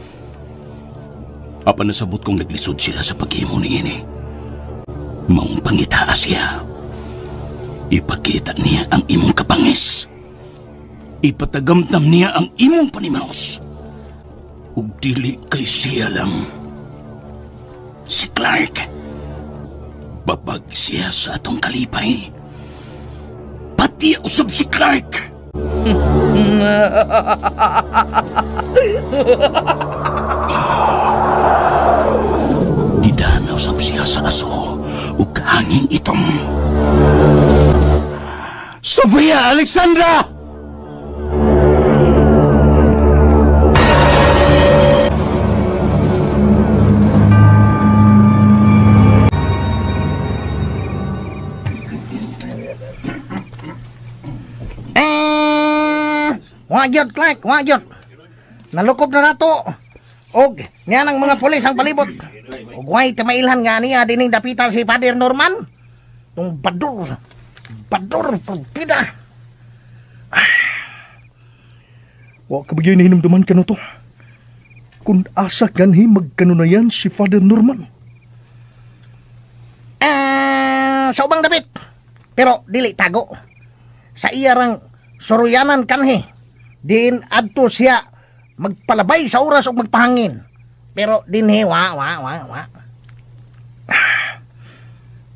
Apa nasabot kong naglisod sila sa paghimo ni ini. Maong pangita siya. Ipakita niya ang imong kapangis. Ipatagamtam niya ang imong panimaos. Ug dili kay siya lang. Si Clark. Babag siya sa atong kalipay. Pati usab si Clark. Gidanaw usab siya sa aso ug hangin itong Sofia Alexandra! Wagyot, Clark, wagyot. Nalukob na nato. Og, niya ng mga pulis ang palibot. Og, way tamailhan nga niya dining dapitan si Father Norman. Tung bador, pagpida. Wa ka bagay na hinumduman ka no to. Kung asa ganhi magkanunayan si Father Norman. Sa ubang dapit. Pero, dili tago. Sa iyarang suruyanan kanhi. Din adto siya magpalabay sa oras o magpahangin. Pero dinhi wa.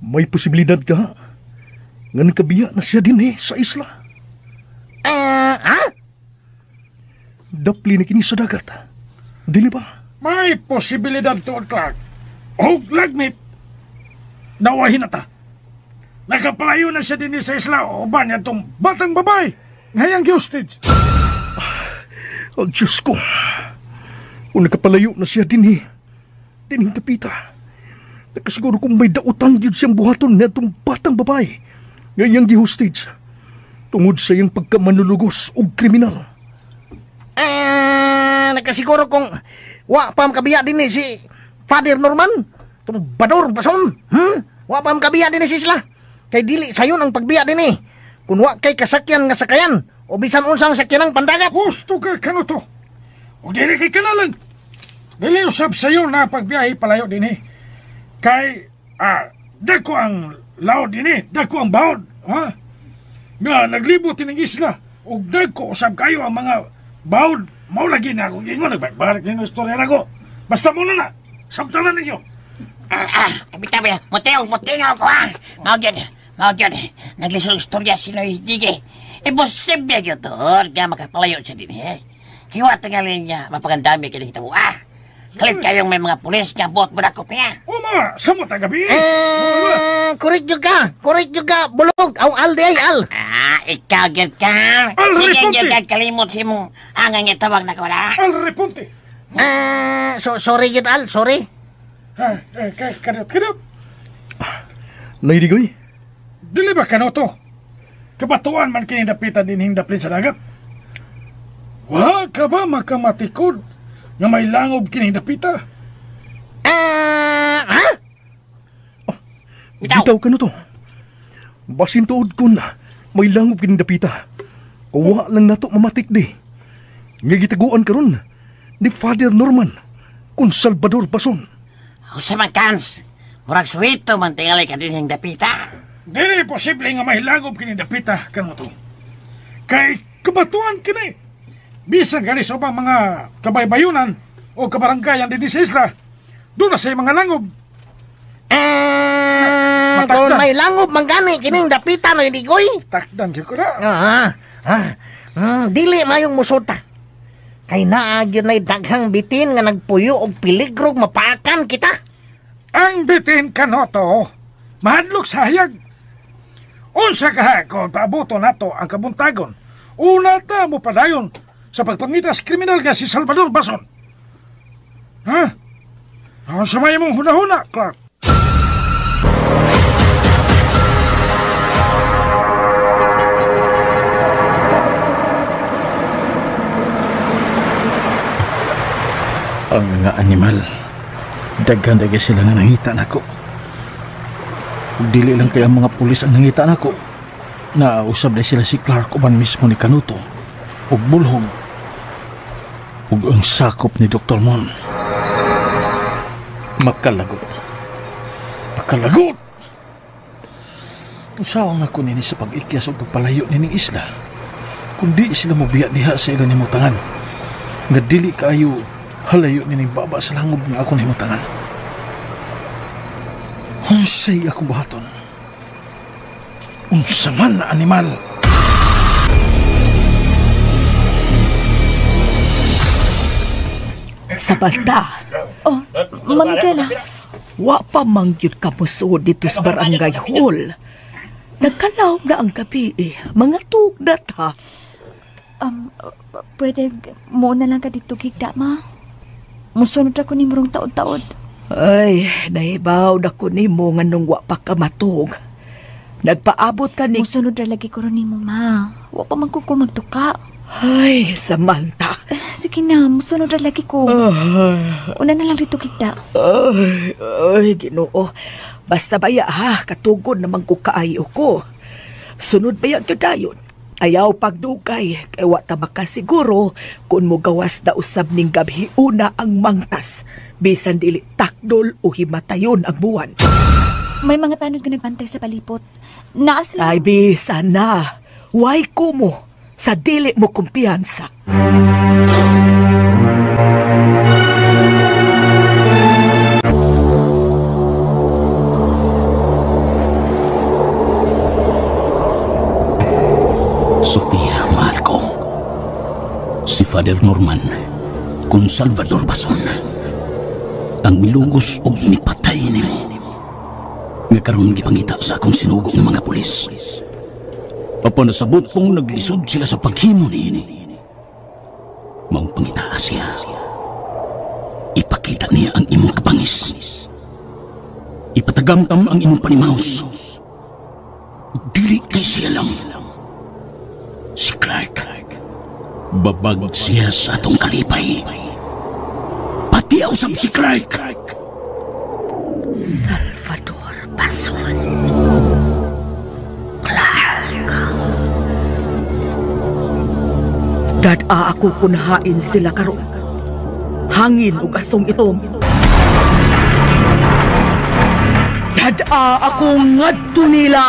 May posibilidad ka nga nakabiya na siya dinhi sa isla. Dapli na kini sa dagat. Dili ba? May posibilidad to, Clark. O lagmit. Nawahin na ta. Nakapalayo na siya dinhi sa isla o ba niya itong batang babae. Ngayang hostage. Ang Diyos ko, kung nakapalayo na siya dining tapita, nakasiguro kung may dautan yun siyang buhaton na itong batang babae, ngayang gihostage, tungod sa iyang pagkamanulugos o kriminal. Nakasiguro kung wa pa makabiya din si Father Norman, itong bador, pason, wa pa makabiya din si sila, kay dili sayon ang pagbiya din kung wa kay kasakyan nga sakayan, o bisan unsang sakyanang pandagat. Gusto ka kanuto. O dili kay kanalan. Dili usab sayo na pagbiyahe palayo din Kay, dako ang laod din dako ang baod. Ha? Nga naglibot ng isla. O dako usab kayo ang mga baod. Mao lagi na ako gingon. Nagbagbalik ninyo istorya na ko. Basta muna na. Samtalan ninyo. Tabi-tabi na. Mutingaw ko Mao dyan. Naglisol istorya sino hindi Imposible yun to, kaya makapalayo siya din Kaya tingalin niya, mapagandami ka kita mo. Kalit kayong may mga pulis nga buot mo nakop niya. Uma, samot ang gabi. Kurik juga, bulog, al day, al. Ikaw yan ka. Sige yan kalimot si mong angang niya tawag na ko na. Al repunte. Sorry yun, al, sorry. Kadot. Naidigoy? Dili ba kanoto? Kabatuan man kinidapitan din hindaplin sa dagat. Wa ka ba makamatikod nga may langob kinidapita? Bitaw ka na to. Basin tuod ko na may langob kinidapita. Kuwa lang nato mamatik di. Nga gitaguan karon ni Father Norman kung Salvador Pason. Sa magkans, murag suwito man tingali ka din hindapita. Dili posible nga may langob kinidapita kang to. Kay kabatuan kini. Bisan gani sa ubang mga kabaybayunan o kabaranggayan din sa isla, doon na sa mga langob. Kung may langob manggani kining dapita no hindi goy. Takdan ko na. Dili mayong musuta. Kay naagyan na'y daghang bitin nga nagpuyo og peligro mapakan kita. Ang bitin kanoto, mahadlok sa hayag. Unsa kahakon paaboto nato ang kabuntagon. Una ta mo padayon sa pagpangitas kriminal nga si Salvador Pason. Ha? Sa may mong huna-huna, Clark. Ang mga animal, daghan-daga sila nga nangita nako. Kung dili lang kaya mga pulis ang nangitaan ako, nausab na sila si Clark uban mismo ni Kanuto, ug bulhog, ug ang sakop ni Dr. Mon. Makalagot. Usawang ako nini sa pag-ikyas o pagpalayo nining isla, kundi sila mobiya diha sa ilang himutangan, nga dili kaayo halayo nining baba sa langob nga ako himutangan. Unsay ako buhaton? Unsa man na animal? Sa banda. Oh, Mamigala. Wa pa mangyud ka musuod dito sa barangay hall. Nagkalaw na ang gabi Mga tugdat ha. Pwede mo na lang ka dito gigda, ma. Musunod ako ni murong taod-taod. Ay, nahibaw na ko ni mo nga nung wa pa ka matug. Nagpaabot ka ni... Musunod na lagi ko rin mo, ma. Wa pa man ko magtuka. Ay, Samantha. Sige na, musunod na lagi ko. Una na lang dito kita. Ay, Ginoo. Basta baya ha, katugod naman ko kaayo ko. Sunod baya dayon. Ayaw pagdugay, kay wa ta makasiguro kung mo gawas na usab ning gabi una ang mangtas. Bisan dili takdol o himatayon ang buwan. May mga tanod ka nagbantay sa palipot. Naas lang. Ay, bisan na. Why ko mo? Sa dili mo kumpiyansa. Sofia, mahal ko. Si Father Norman, kung Salvador Bason, ang milugos o nipatay nimo. Nga karon gipangita sa akong sinugog ng mga pulis. Apan nasabot kong naglisod sila sa paghimo niini. Maong pangita siya. Ipakita niya ang imong kapangis. Ipatagamtam ang imong panimahos. Dili kay siya lang. Si Clark, babag siya sa atong kalipay. Pati usab si Clark. Salvador Bason. Clark. Dad-a ako kunahain sila karon. Hangin ug asong itom. Dad-a ako ngadto nila.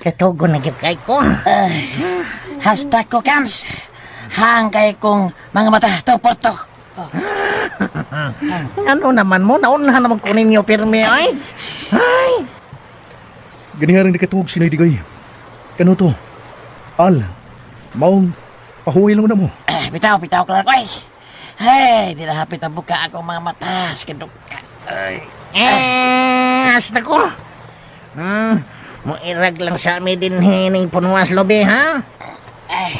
Katugo na gid kay ko. Hasta ko kams. Hangkay kong mga mata to porto. Ano naman mo? Naunahan naman ko ninyo pirmi ay. Ay. Ganiharang di katuog sinay digay. Kano to? Al, maong pahuwi lang na mo. Bitaw, Clark, oy. Hey, di na hapit ang buka akong mga mata. Skaduka. Hasta ko. Mo irag lang sa amin din hining punuas lobe, ha?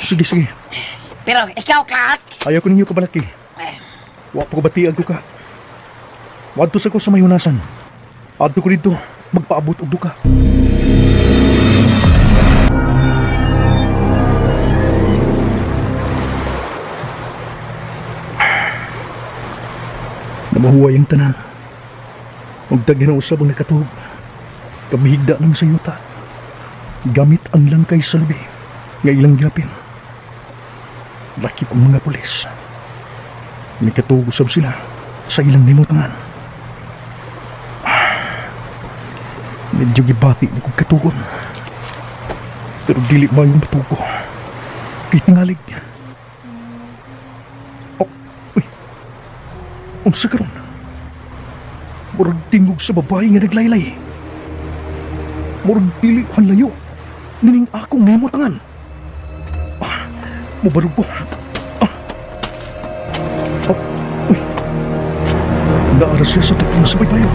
Sige. Pero ikaw, Clark. Ayaw ko ninyo kabalaki. Wa pa ko batiag ko ka. Wadto sa ko sa mayunasan. Adto ko dito, magpaabot og duka. Namahuway ang tanan. Huwag tagin ang usab ang nakatuhog. Kamihigda lang sa yuta. Gamit ang langkay sa lubi. Nga ilang yapin. Lakip ang mga pulis. May katuhog usab sila sa ilang limutangan. Medyo gibati ang kong katugon. Pero dili ba yung matugo. Kay tingalig. Oh, uy. Unsa karon? Murag tingog sa babae nga naglaylay. Murag dili hanlayo. Nining akong nemotangan. Mubarog ko. Uy. Naaras siya sa tukling sa baybayo.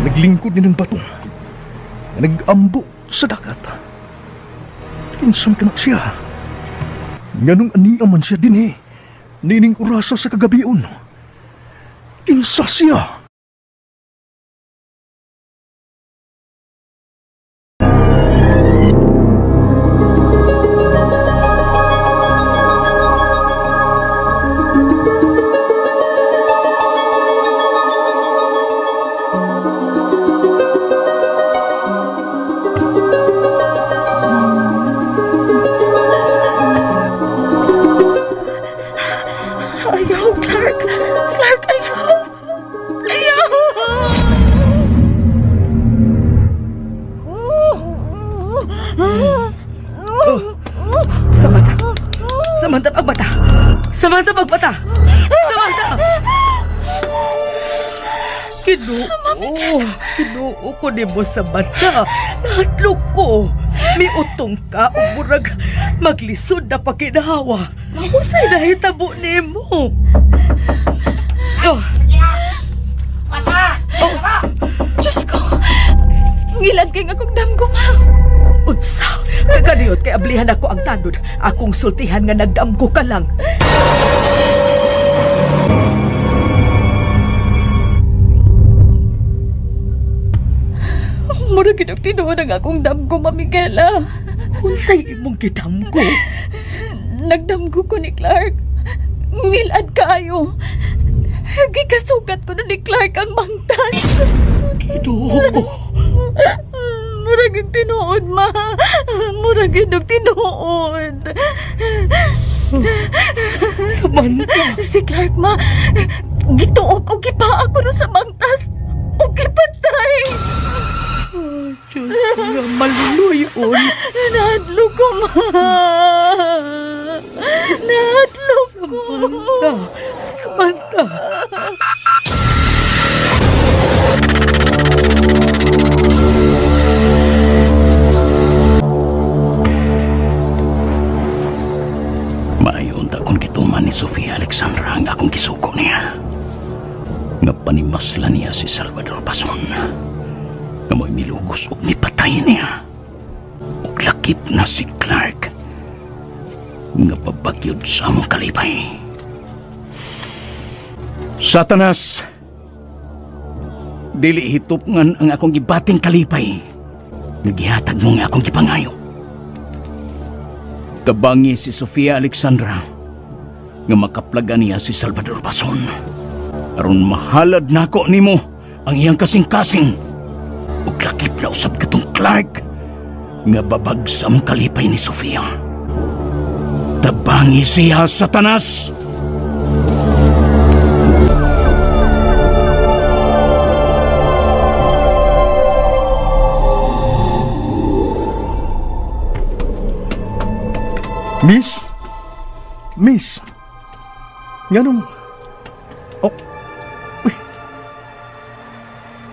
Naglingkod din ng bato. Nag-ambo sa dagat. Kinsan ka na siya. Nganong aniya man siya din Nining urasa sa kagabion. Kinsa siya. Samantha magbata! Samantha magbata! Samantha! Kinuo ko ni mo sa mata. Nahatlok ko. May utong ka o murag maglisod na pagkinahawa. Usay na hitabo ni mo. Diyos ko! Ngilan kay nga kong damgo, ma. Unsa? Kaniyot kay ablihan ako ang tanod. Akong sultihan nga nagdamgo ka lang. Murag tinuod ang akong damgo, Ma Miguela. Unsay imong gidamgo? Nagdamgo ko ni Clark. Ngilad kayo. Gikasugat ko na ni Clark ang mangtas. Kinuo ko. Murag tinuod, ma. Murag tinuod. Samantha. Si Clark, ma. Gituog o gipaa ko no sa mangtas. O gipatay. Diyos nga maluluyon. Nahadlok ko, ma. Nahadlok ko. Samantha. Maayon ta kung gituman ni Sofia Alexandra ang akong gisuko niya. Nga panimasla niya si Salvador Pason. Nga mo'y milugos o mipatay niya. O lakip na si Clark. Nga pabagyod sa among kalipay. Satanas! Dili hitupngan ang akong gibating kalipay. Nagihatag mo nga akong gipangayo. Tabangi si Sofia Alexandra nga makaplagan niya si Salvador Pason. Aron mahalad nako nimo ang iyang kasing-kasing. Ug lakip na usab katong Clark nga babag sa mong kalipay ni Sofia. Tabangi siya, Satanas! Miss, nganong,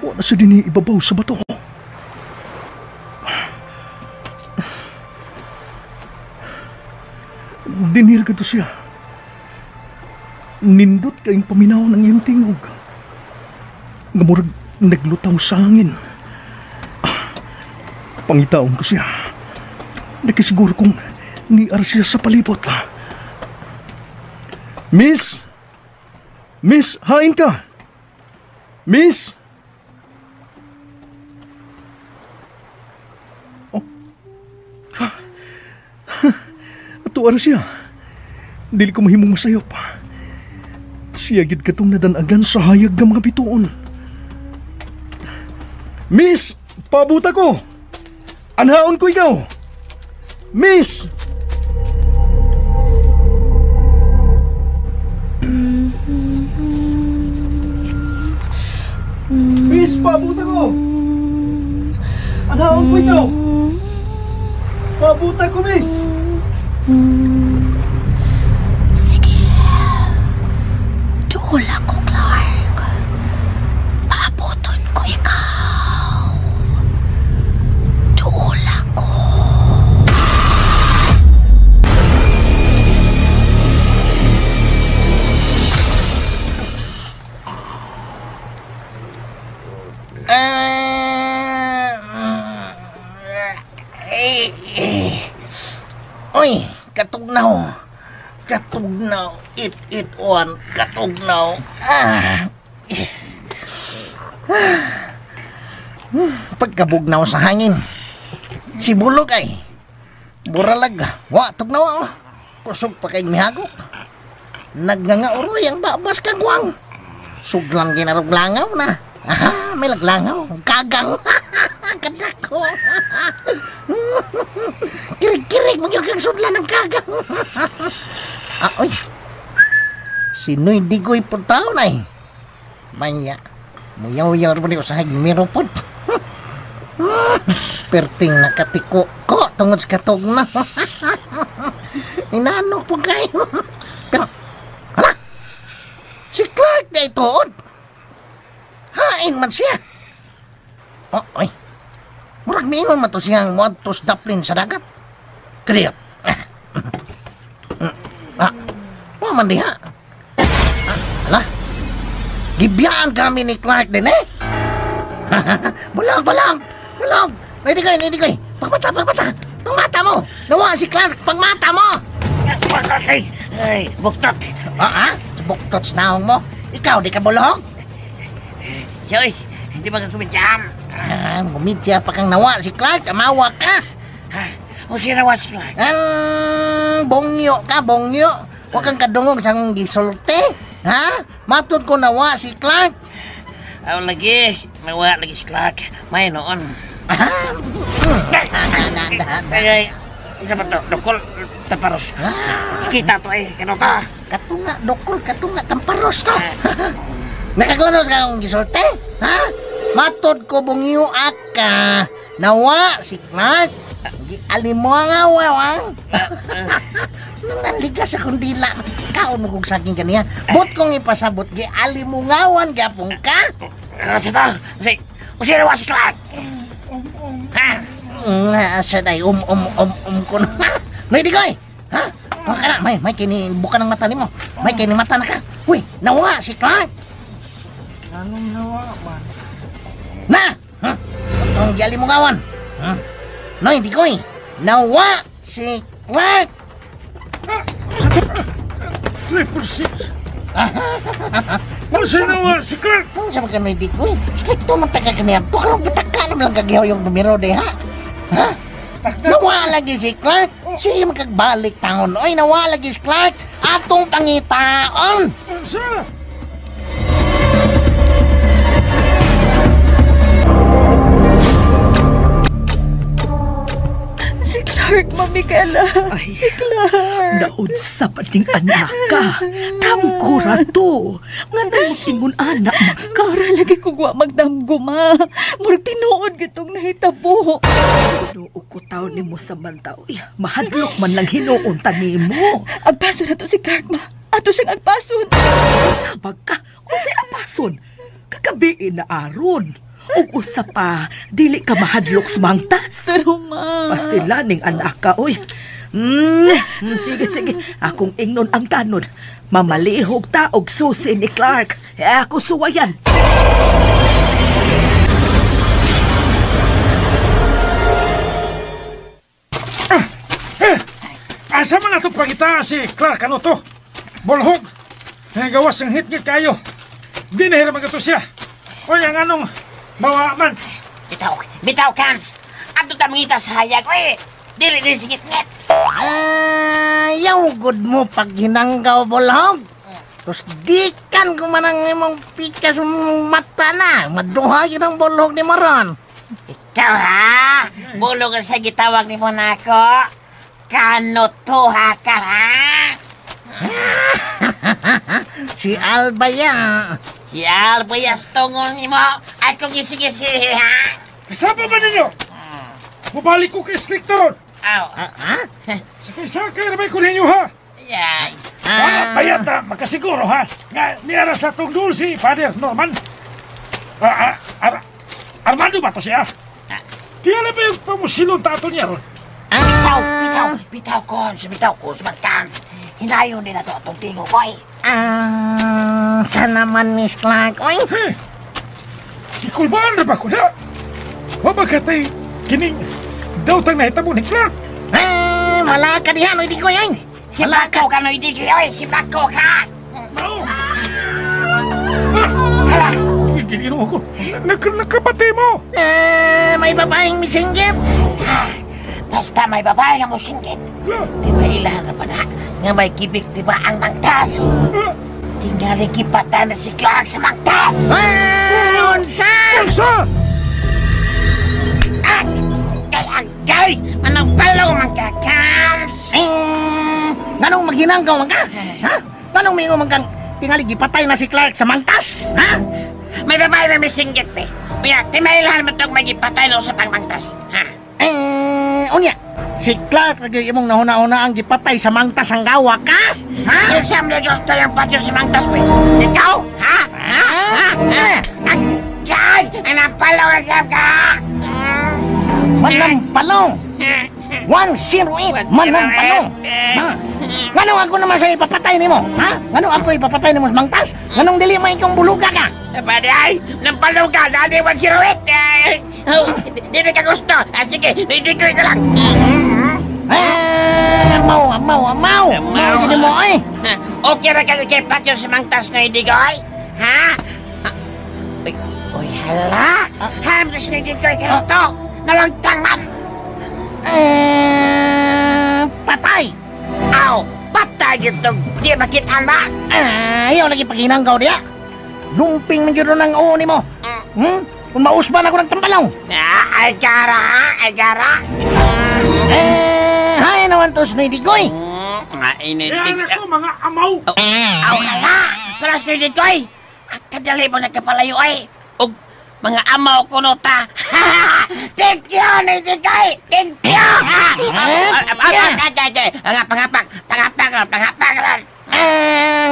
wala siya din ibabaw sa bato. Dinir ka to siya. Nindot kayong paminaw ng iyong tingog. Ngamurag naglutaw sa hangin. Pangitaon ko siya. Nakisiguro kong niar siya sa palibot. Miss, hain ka. Miss. Tuwara siya. Dili ko mahimong masayop. Siya gid katong nadanagan sa hayag ng mga bituon. Miss, pabuta ko. Anhaon ko ikaw. Miss. Miss, pabuta ko. Anhaon ko ikaw. Pabuta ko, miss. Sige. Duol ako, Clark. Paabuton ko ikaw. Duol ako. Oy, katugnaw. It on, katugnaw. Pagkabugnaw sa hangin. Si Bulog ay. Buralag. Wa, tugnaw. Kusog pa kay mihagok. Nagngangaoroy ang babas kagwang. Suglang ginaruglangaw na. Aha, may laglangaw. Kagang. Kadak ko. Kirig-kirig mo yung kagsudlan ng kagang. Oy. Sino'y digoy po taon ay. Maya. Muyaw-yaw rin ko sa hagmiro po. Perting nakatiko ko tungod sa katog na. Inanok po kayo. Pero, hala, si Clark na itood. Hain man siya. Oh, oy. Murag mingon man to siyang muadtos daplin sa dagat. Kriyot. Man diha. Hala. Gibiyaan kami ni Clark din eh. Bulag. May di koy. Pagmata mo. Nawa si Clark, pagmata mo. Ay, buktot. Buktot sa naong mo. Ikaw, di ka bulog? Yoy, hindi ba ka kumidyan? Kumidya pa kang nawa si Clark, amawa ka. O siya nawa si Clark? Bongyo ka. Huwag kang kadungog sa gisulti. Ha? Matod ko nawa si Clark. Lagi. Nawa lagi si Clark. May noon. Ay, isa ba ito? Dokol, tamparos. Kita to eh, kanota. Katunga, tamparos to. Nakagunos ka akong gisulti? Ha? Matod ko bungyo aka. Nawa si Clark. Alim mo ang awawang. Naligas akong dila. Kaon mo kong saking kaniya. Bot kong ipasabot. Alim mo ngawan, gapong ka. Sita, usi nawa si Clark. Saday, ko na. May di koy. Ha? May kini buka ng mata ni mo. May kini mata na ka. Uy, nawa si Clark. Anong nawa man? Na! Itong alim mo ngawan. Noy, di koy. Nawa si Clark. Triple six. Masa nawa si Clark? Kung sa mga noy, di koy. Stricto man taga kaniya. Tukarong bitaka naman lang kagihaw yung numero de, ha? Ha? Nawa lagi si Clark. Siya makagbalik taon. Oy, nawa lagi si Clark. Atong pangitaon. Sir! Si Clark, Mami Kala. Ay, si Clark. Naun sa pating anak ka. Tamkura to. Nga na tingon anak Kara lagi ko guwa magdamgo, ma. Murag tinuod gitong nahitabo. Hinuog ko taon ni mo sa bantaw. Mahadlok man lang hinuon tani mo. Agpason na to si Clark, ma. Ato siyang agpason. Tabag ka. O si apason. Kagabiin na aron. Ug usa pa, dili ka mahadlok sa mangtas. Pero ma. Pastilaning anak ka, oy. Sige. Akong ingnon ang tanon. Mamalihog ta og susi ni Clark. Ako suwayan. Asa man nato pagita si Clark ano to? Bolhog. Gawas ng hit kayo. Di na hirap magato siya. O ang anong bawa man. Bitaw kans. Ato ta mangita sa hayag. Uy, dili singit-ngit. Ayaw good mo pag hinanggaw bolhog. Tapos dikan ko man ang imong pikas mata na. Maduha yun ang bolhog ni Maron. Ikaw ha? Bulog sa gitawag ni mo na ako. Kanutuha ka ha? Si Alba yan. Si Alba yan tungol ni mo. Ako gisi-gisi ha? Kasama ba ninyo? Mabalik ko kay Stricto ron. Ha? Sakay na ba ko ninyo ha? Yay. Bayat na, makasiguro ha. Nga niyara sa tungdul si Father Norman. Armando ba to siya? Kaya ba yung pamusilong tato niya ron? Bitaw ko, sumatans. Hinayon din na to atong tingo, boy. Sana man, Miss Clark, oy. Ikulbaan na ba ko na? Wabagkatay kining daw tang nahitabo ni Clark. Wala ka diyan, oy, di ko yan. Si Blacko ka, no, hindi kayo, si Blacko ka. Hala! Gininom ko. Nakapatay mo. May babaeng misinggit. Basta may babae nga mo singgit. Di ba ilan na pa na nga may kibik di ba ang mangtas? Tingali kipatan na si Clark sa mangtas. Unsa? Agay! Manang palaw magkakams! Ganong maghinanggaw man ka? Ha? Ganong mingo man kang tingali gipatay na si Clark sa mangtas? Ha? May babae na may singgit eh. Uya, timailahan mo itong magipatay lang sa pagmangtas. Ha? Unya, Si Clark lagi imong nahuna-huna ang gipatay sa mangtas ang gawa ka? Ha? Isam na doktor yung patyo si Mang Tas, pre. Ikaw? Ha? Yan! Anapalaw agad ka! Manampalong! 108! Manampalong! Ngano ako naman sa ipapatay nimo? Ha? Ngano ako ipapatay nimo sa mangtas? Nganong dili mo ikong buluga ka? Paday, nampalaw ka! Dati 108! Hindi ka gusto! Sige, nidikoy ka lang! Amaw! Gini mo ay! Okay na ka kay patyo si Mang Tas na idikoy? Ha? Uy, hala! Hamdos na idikoy ka rin to! Nalangtang man! Patay! Aw! Patay gito! Di makitaan ba? Ayaw lagi paginanggaw diya! Lumping man yun ng uuni mo! Kung mausban ako ng tampalaw! Ay gara! Hay naman to sinidikoy! Yan ako mga amaw! Aw hala! Tulas na idikoy! Kadali mo nagkapalayo ay! Og mga amaw ko nota! Thank you, Nidikoy! Thank you! Pangapak ron!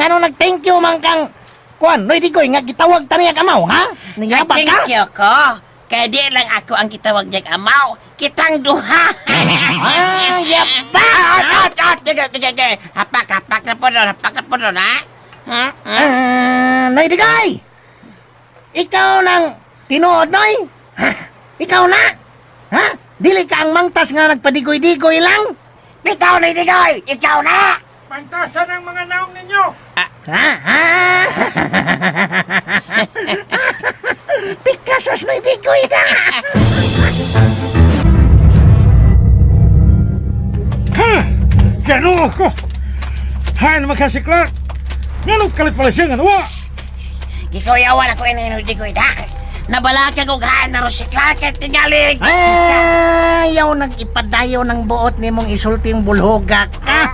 Ano nag-thank you man kang kuan, Nidikoy nga gitawag taniya amaw, ha? Niyabak ka? Thank you ko! Kaya di lang ako ang kitawag niyang amaw! Kitang duha! Yabak! Sige! Hapak na po ron, ha? Nidikoy! Ikaw nang tinuod, Noy? Ikaw na? Ha? Dili ka ang mangtas nga nagpadigoy-digoy lang? Bitaw na Nidikoy! Ikaw na! Mangtasan ang mga naong ninyo! Pikasas na Nidikoy na! Ha! Gano'n ako! Hay naman kasi Clark! Gano'n kalit pala siya nga nawa! Ikaw yawan ako Nidikoy na! Nabalaka kong haan na rin si Clark at tingalig! Ayaw nag-ipadayo ng buot ni mong isulting bulhogak ka!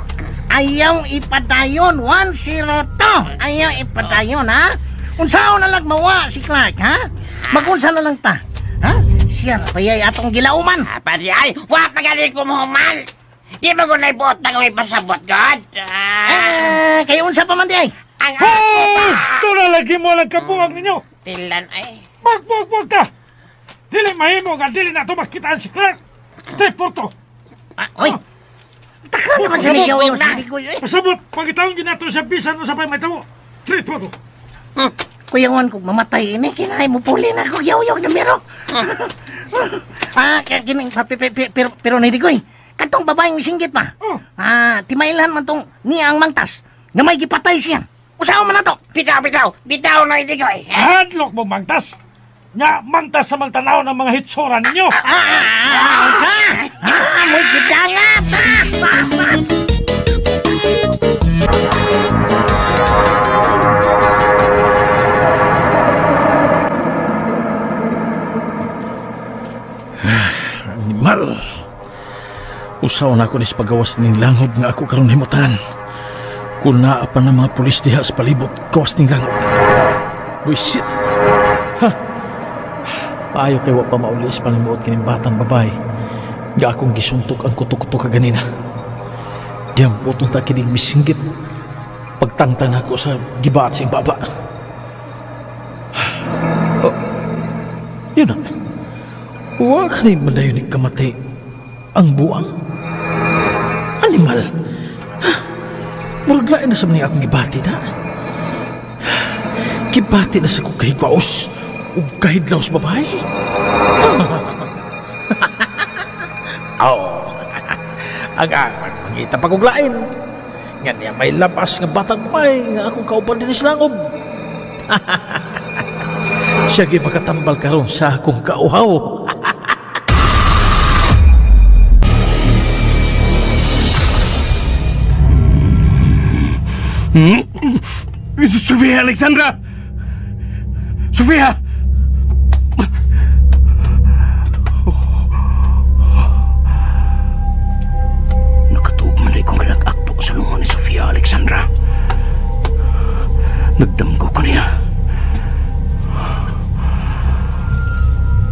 Ayaw ipadayon, 102! Ayaw ipadayon, ha? Unsaon na lang mawa si Clark, ha? Magunsa na lang ta, ha? Siya na payay atong gilauman! Pati ay, wak na galing kumuhuman! Di ba ko na ibuot na kung ipasabot, God? Kayo unsa pa man di ay? Ang gusto na lagi mo lang kabuang ninyo! Tilan ay... Wag ka! Dili mahimo nga dili na ito makitaan si Clark! Treporto! Oy! Taka naman sa liyaw yung Nidikoy, eh! Pasabot! Pagkitaon ginato sa bisan mo sa pay may tamo! Treporto! Kuyawan kong mamatay ini, kinahay mo puli na ako, yaw-yaw na mero! Pero Nidikoy, katong babaeng singgit pa! Timailhan man tong niya ang mangtas, nga may gipatay siya! Usaw man na to! Bitaw na Nidikoy! Hadlok mo mangtas! Nga mangtas sa magtanaw ng mga hitsura ninyo! Mo'y gidangap! Animal! Usaw na ako nis pagawas ning langod nga ako karon himutan. Kung naa pa ng mga pulis diha sa palibot, gawas ning langod. Buisit! Ha! Paayo kay wa pa maulis panimuot kining batang babae. Nga akong gisuntok ang kuto-kuto kaganina. Diyang putong ta kining misinggit. Pagtangtan ako sa gibaat sing baba. Oh, yun na. Huwag ka rin madayon ni kamatay ang buwang. Animal. Muraglain na sa mga akong gibati na. Gibati na sa kong kahigwaos. O kahidlaw sa babae. Oo. Agaman, mangita paguglain. Nga niya may labas nga batang may nga akong kauban din islangob. Siya gi makatambal karon sa akong kauhaw. Sofia Alexandra! Sofia! Nakatuog man rin kong nag-akto sa lungo ni Sofia Alexandra. Nagdamgo ko niya.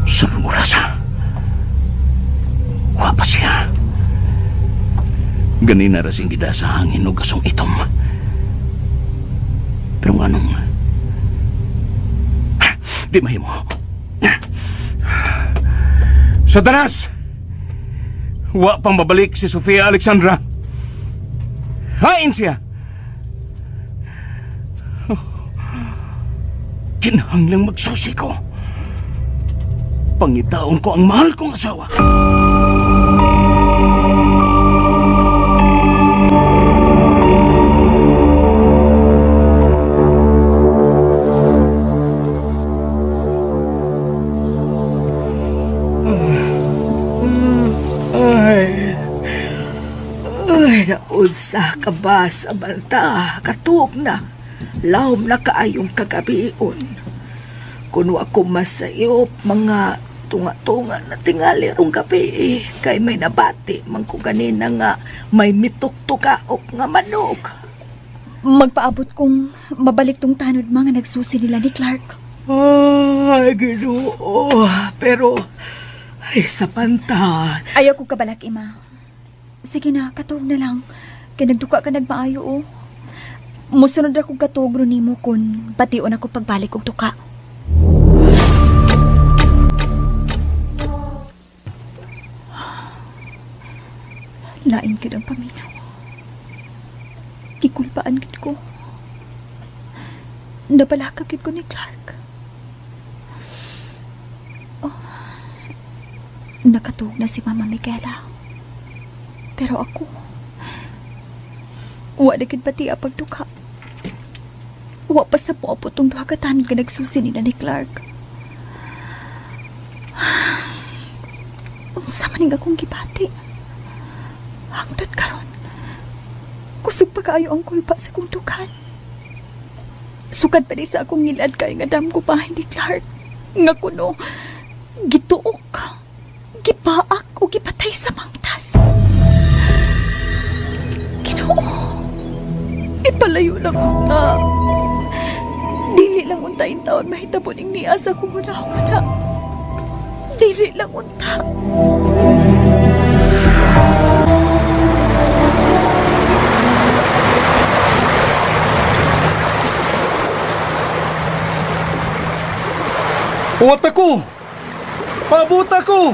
Sa oras, wa pa siya. Ganina rasing gida sa hangin o gasong itom. Pero anong di mahimo. Satanas! Wa pang babalik si Sofia Alexandra. Hain siya! Kinahanglang magsusi ko. Pangitaon ko ang mahal kong asawa. Naunsa ka ba sa banta? Katuog na. Lahom na kaayong kagabion. Kuno ako masayop, mga tunga-tunga na tingali rong gabi kay may nabati man ko ganina nga may mituktukaok nga manok. Magpaabot kong mabalik tong tanod mga nagsusi nila ni Clark. Ay, Ginoo. Pero, ay, sa banta. Ayaw ko kabalak, Ima. Sige na, katog na lang. Kaya nagduka ka nagmaayo, oh. Musunod akong katog ni mo kun bation ako pagbalik og duka. Lain ka ng paminaw. Kikulpaan gid ko. Nabalaka gid ko ni Clark. Oh. Nakatug na si Mama Michaela. Pero ako, wa na gid pati pagduka. Wa pa sa po tong duha ka tanon nga nagsusi nila ni Clark. Unsa man ning akong gibati? Hangtod karon, kusog pa kaayo ang kulpa sa kong dukan. Sukad pa di sa akong ngilad kay nga dam ko bahay ni Clark. Nga kuno, gituok, gipaak o gipatay sa mangtas. Ginoo, ipalayo lang unta. Dili lang unta in taon mahitabo ning niya sa kong una. Dili lang unta. Uwat ako! Paabot ako!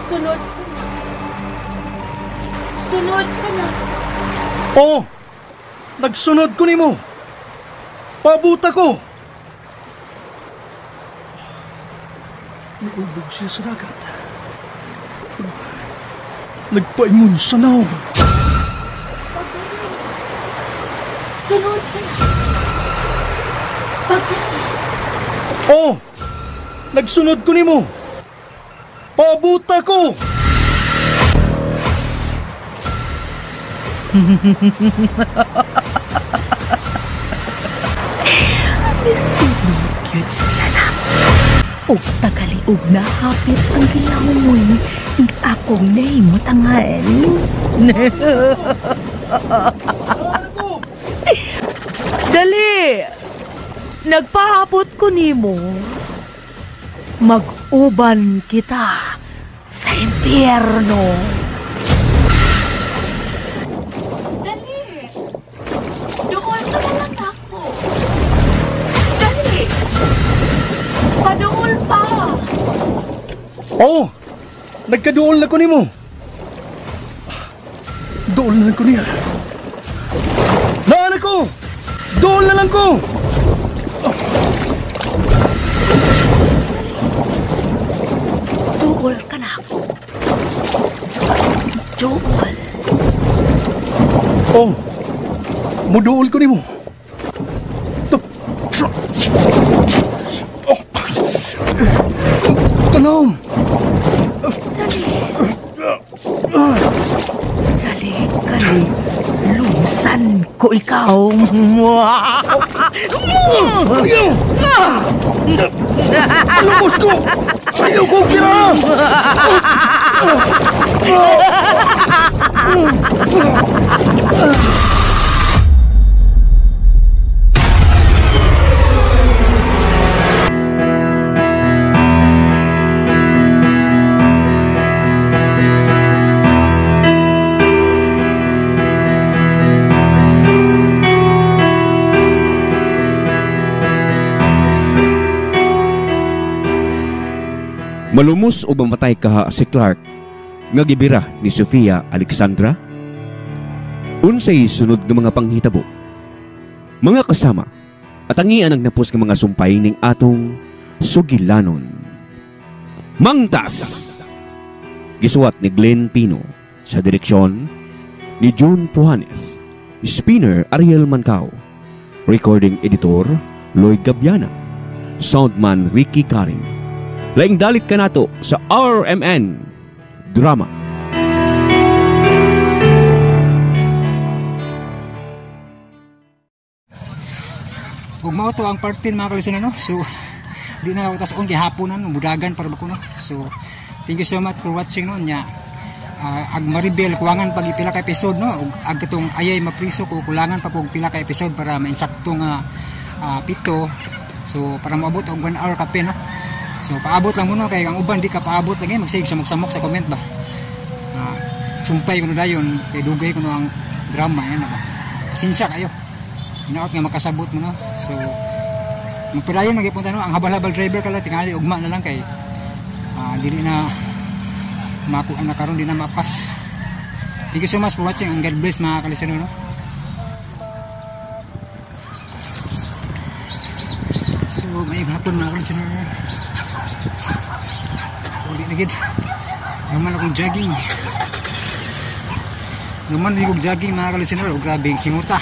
Sunod ka na. Sunod ka na. Oo! Nagsunod ko nimo! Paabot ako! Naubog siya sa dagat. Nagpaingon sa naong. Sunod ka na. Oo! Nagsunod ko nimo! Paabot ako! Cute sila na. O tagaliog na hapit ang gilangoy ng akong name tangan. Dali! Nagpahapot ko nimo. Mag-uban kita sa impyerno. Dali! Doon ka na lang ako. Dali! Padool pa! Oo! Nagkadool na ko nimo. Dool na lang ko niya. Naan ako! Dool na lang ko! Dool ka na ako. Dool. Oh, muduol ko nimo. Tanong. Dali. Lusan ko ikaw. Lumos ko! Ayaw ko kira! Malumos o mamatay kaha si Clark nga gibira ni Sofia Alexandra? Unsay sunod nga mga panghitabo? Mga kasama, at angian ang napos nga mga sumpay ning atong sugilanon. Mangtas! Gisuwat ni Glenn Pino sa direksyon ni June Pujanes, spinner Ariel Mancao, recording editor Lloyd Gabiana, soundman Ricky Karin. Laing dalit ka nato sa RMN Drama. Ug mao to ang part 10 mga kalisan, no? So di na ako tas on gihaponan mudagan para ba ko, no? So thank you so much for watching, no nya. Ag maribel kuwangan pag ipila ka episode, no, ug ag katong ayay mapriso ko kulangan pa pog pila ka episode para mainsakto nga 7, so para maabot og 1 hour kape, no. So paabot lang mo, no, kay ang uban di ka paabot lagi magsig samok-samok sa comment ba. Sumpay ko no dayon kay dugay ko no ang drama yan ba. Pasensya kayo. Inaot nga makasabot mo, no. So magpadayon magipunta, no, ang habal-habal driver kala tingali ugma na lang kay dili na makuha na karon, di na mapas. Thank you so much for watching and God bless mga kalisano, no. So may hapon mga kalisano, ulit na gid naman akong jogging mga kalisano. Grabe yung singuta.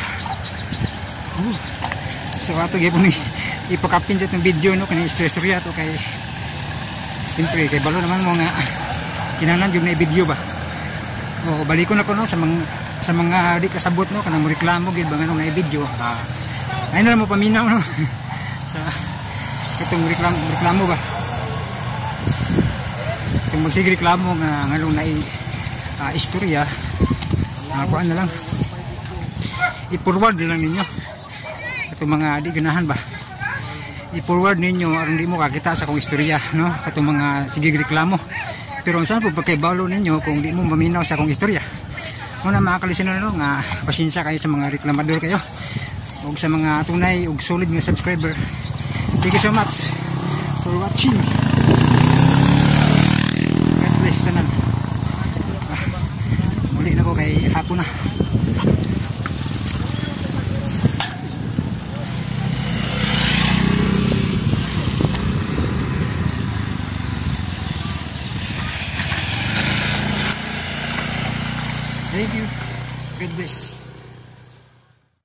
So ato gyud ni ipakapin sa itong video, no, kani istorya to kay siyempre kay balo naman mo nga kinahanglan yung na video ba. O balikon ako, no, sa mga di kasabot, no, kanang reklamo gid ba nga na video. Ayun na mo paminaw, no. Sa itong reklamo ba. Kung magsige reklamo nga ngalong na istorya, kuan na lang. I-forward lang ninyo. Itong mga di ganahan ba. I-forward ninyo aron di mo kakita sa kong istorya, no. Itong mga sige reklamo. Pero saan po pagkaibalo ninyo kung di mo maminaw sa akong istorya? Muna mga kalisan, no, nga pasensya kayo sa mga reklamador kayo o sa mga tunay o solid nga subscriber. Thank you so much for watching. God bless tanan. Muli na ko kay hapon na. Thank you. God bless.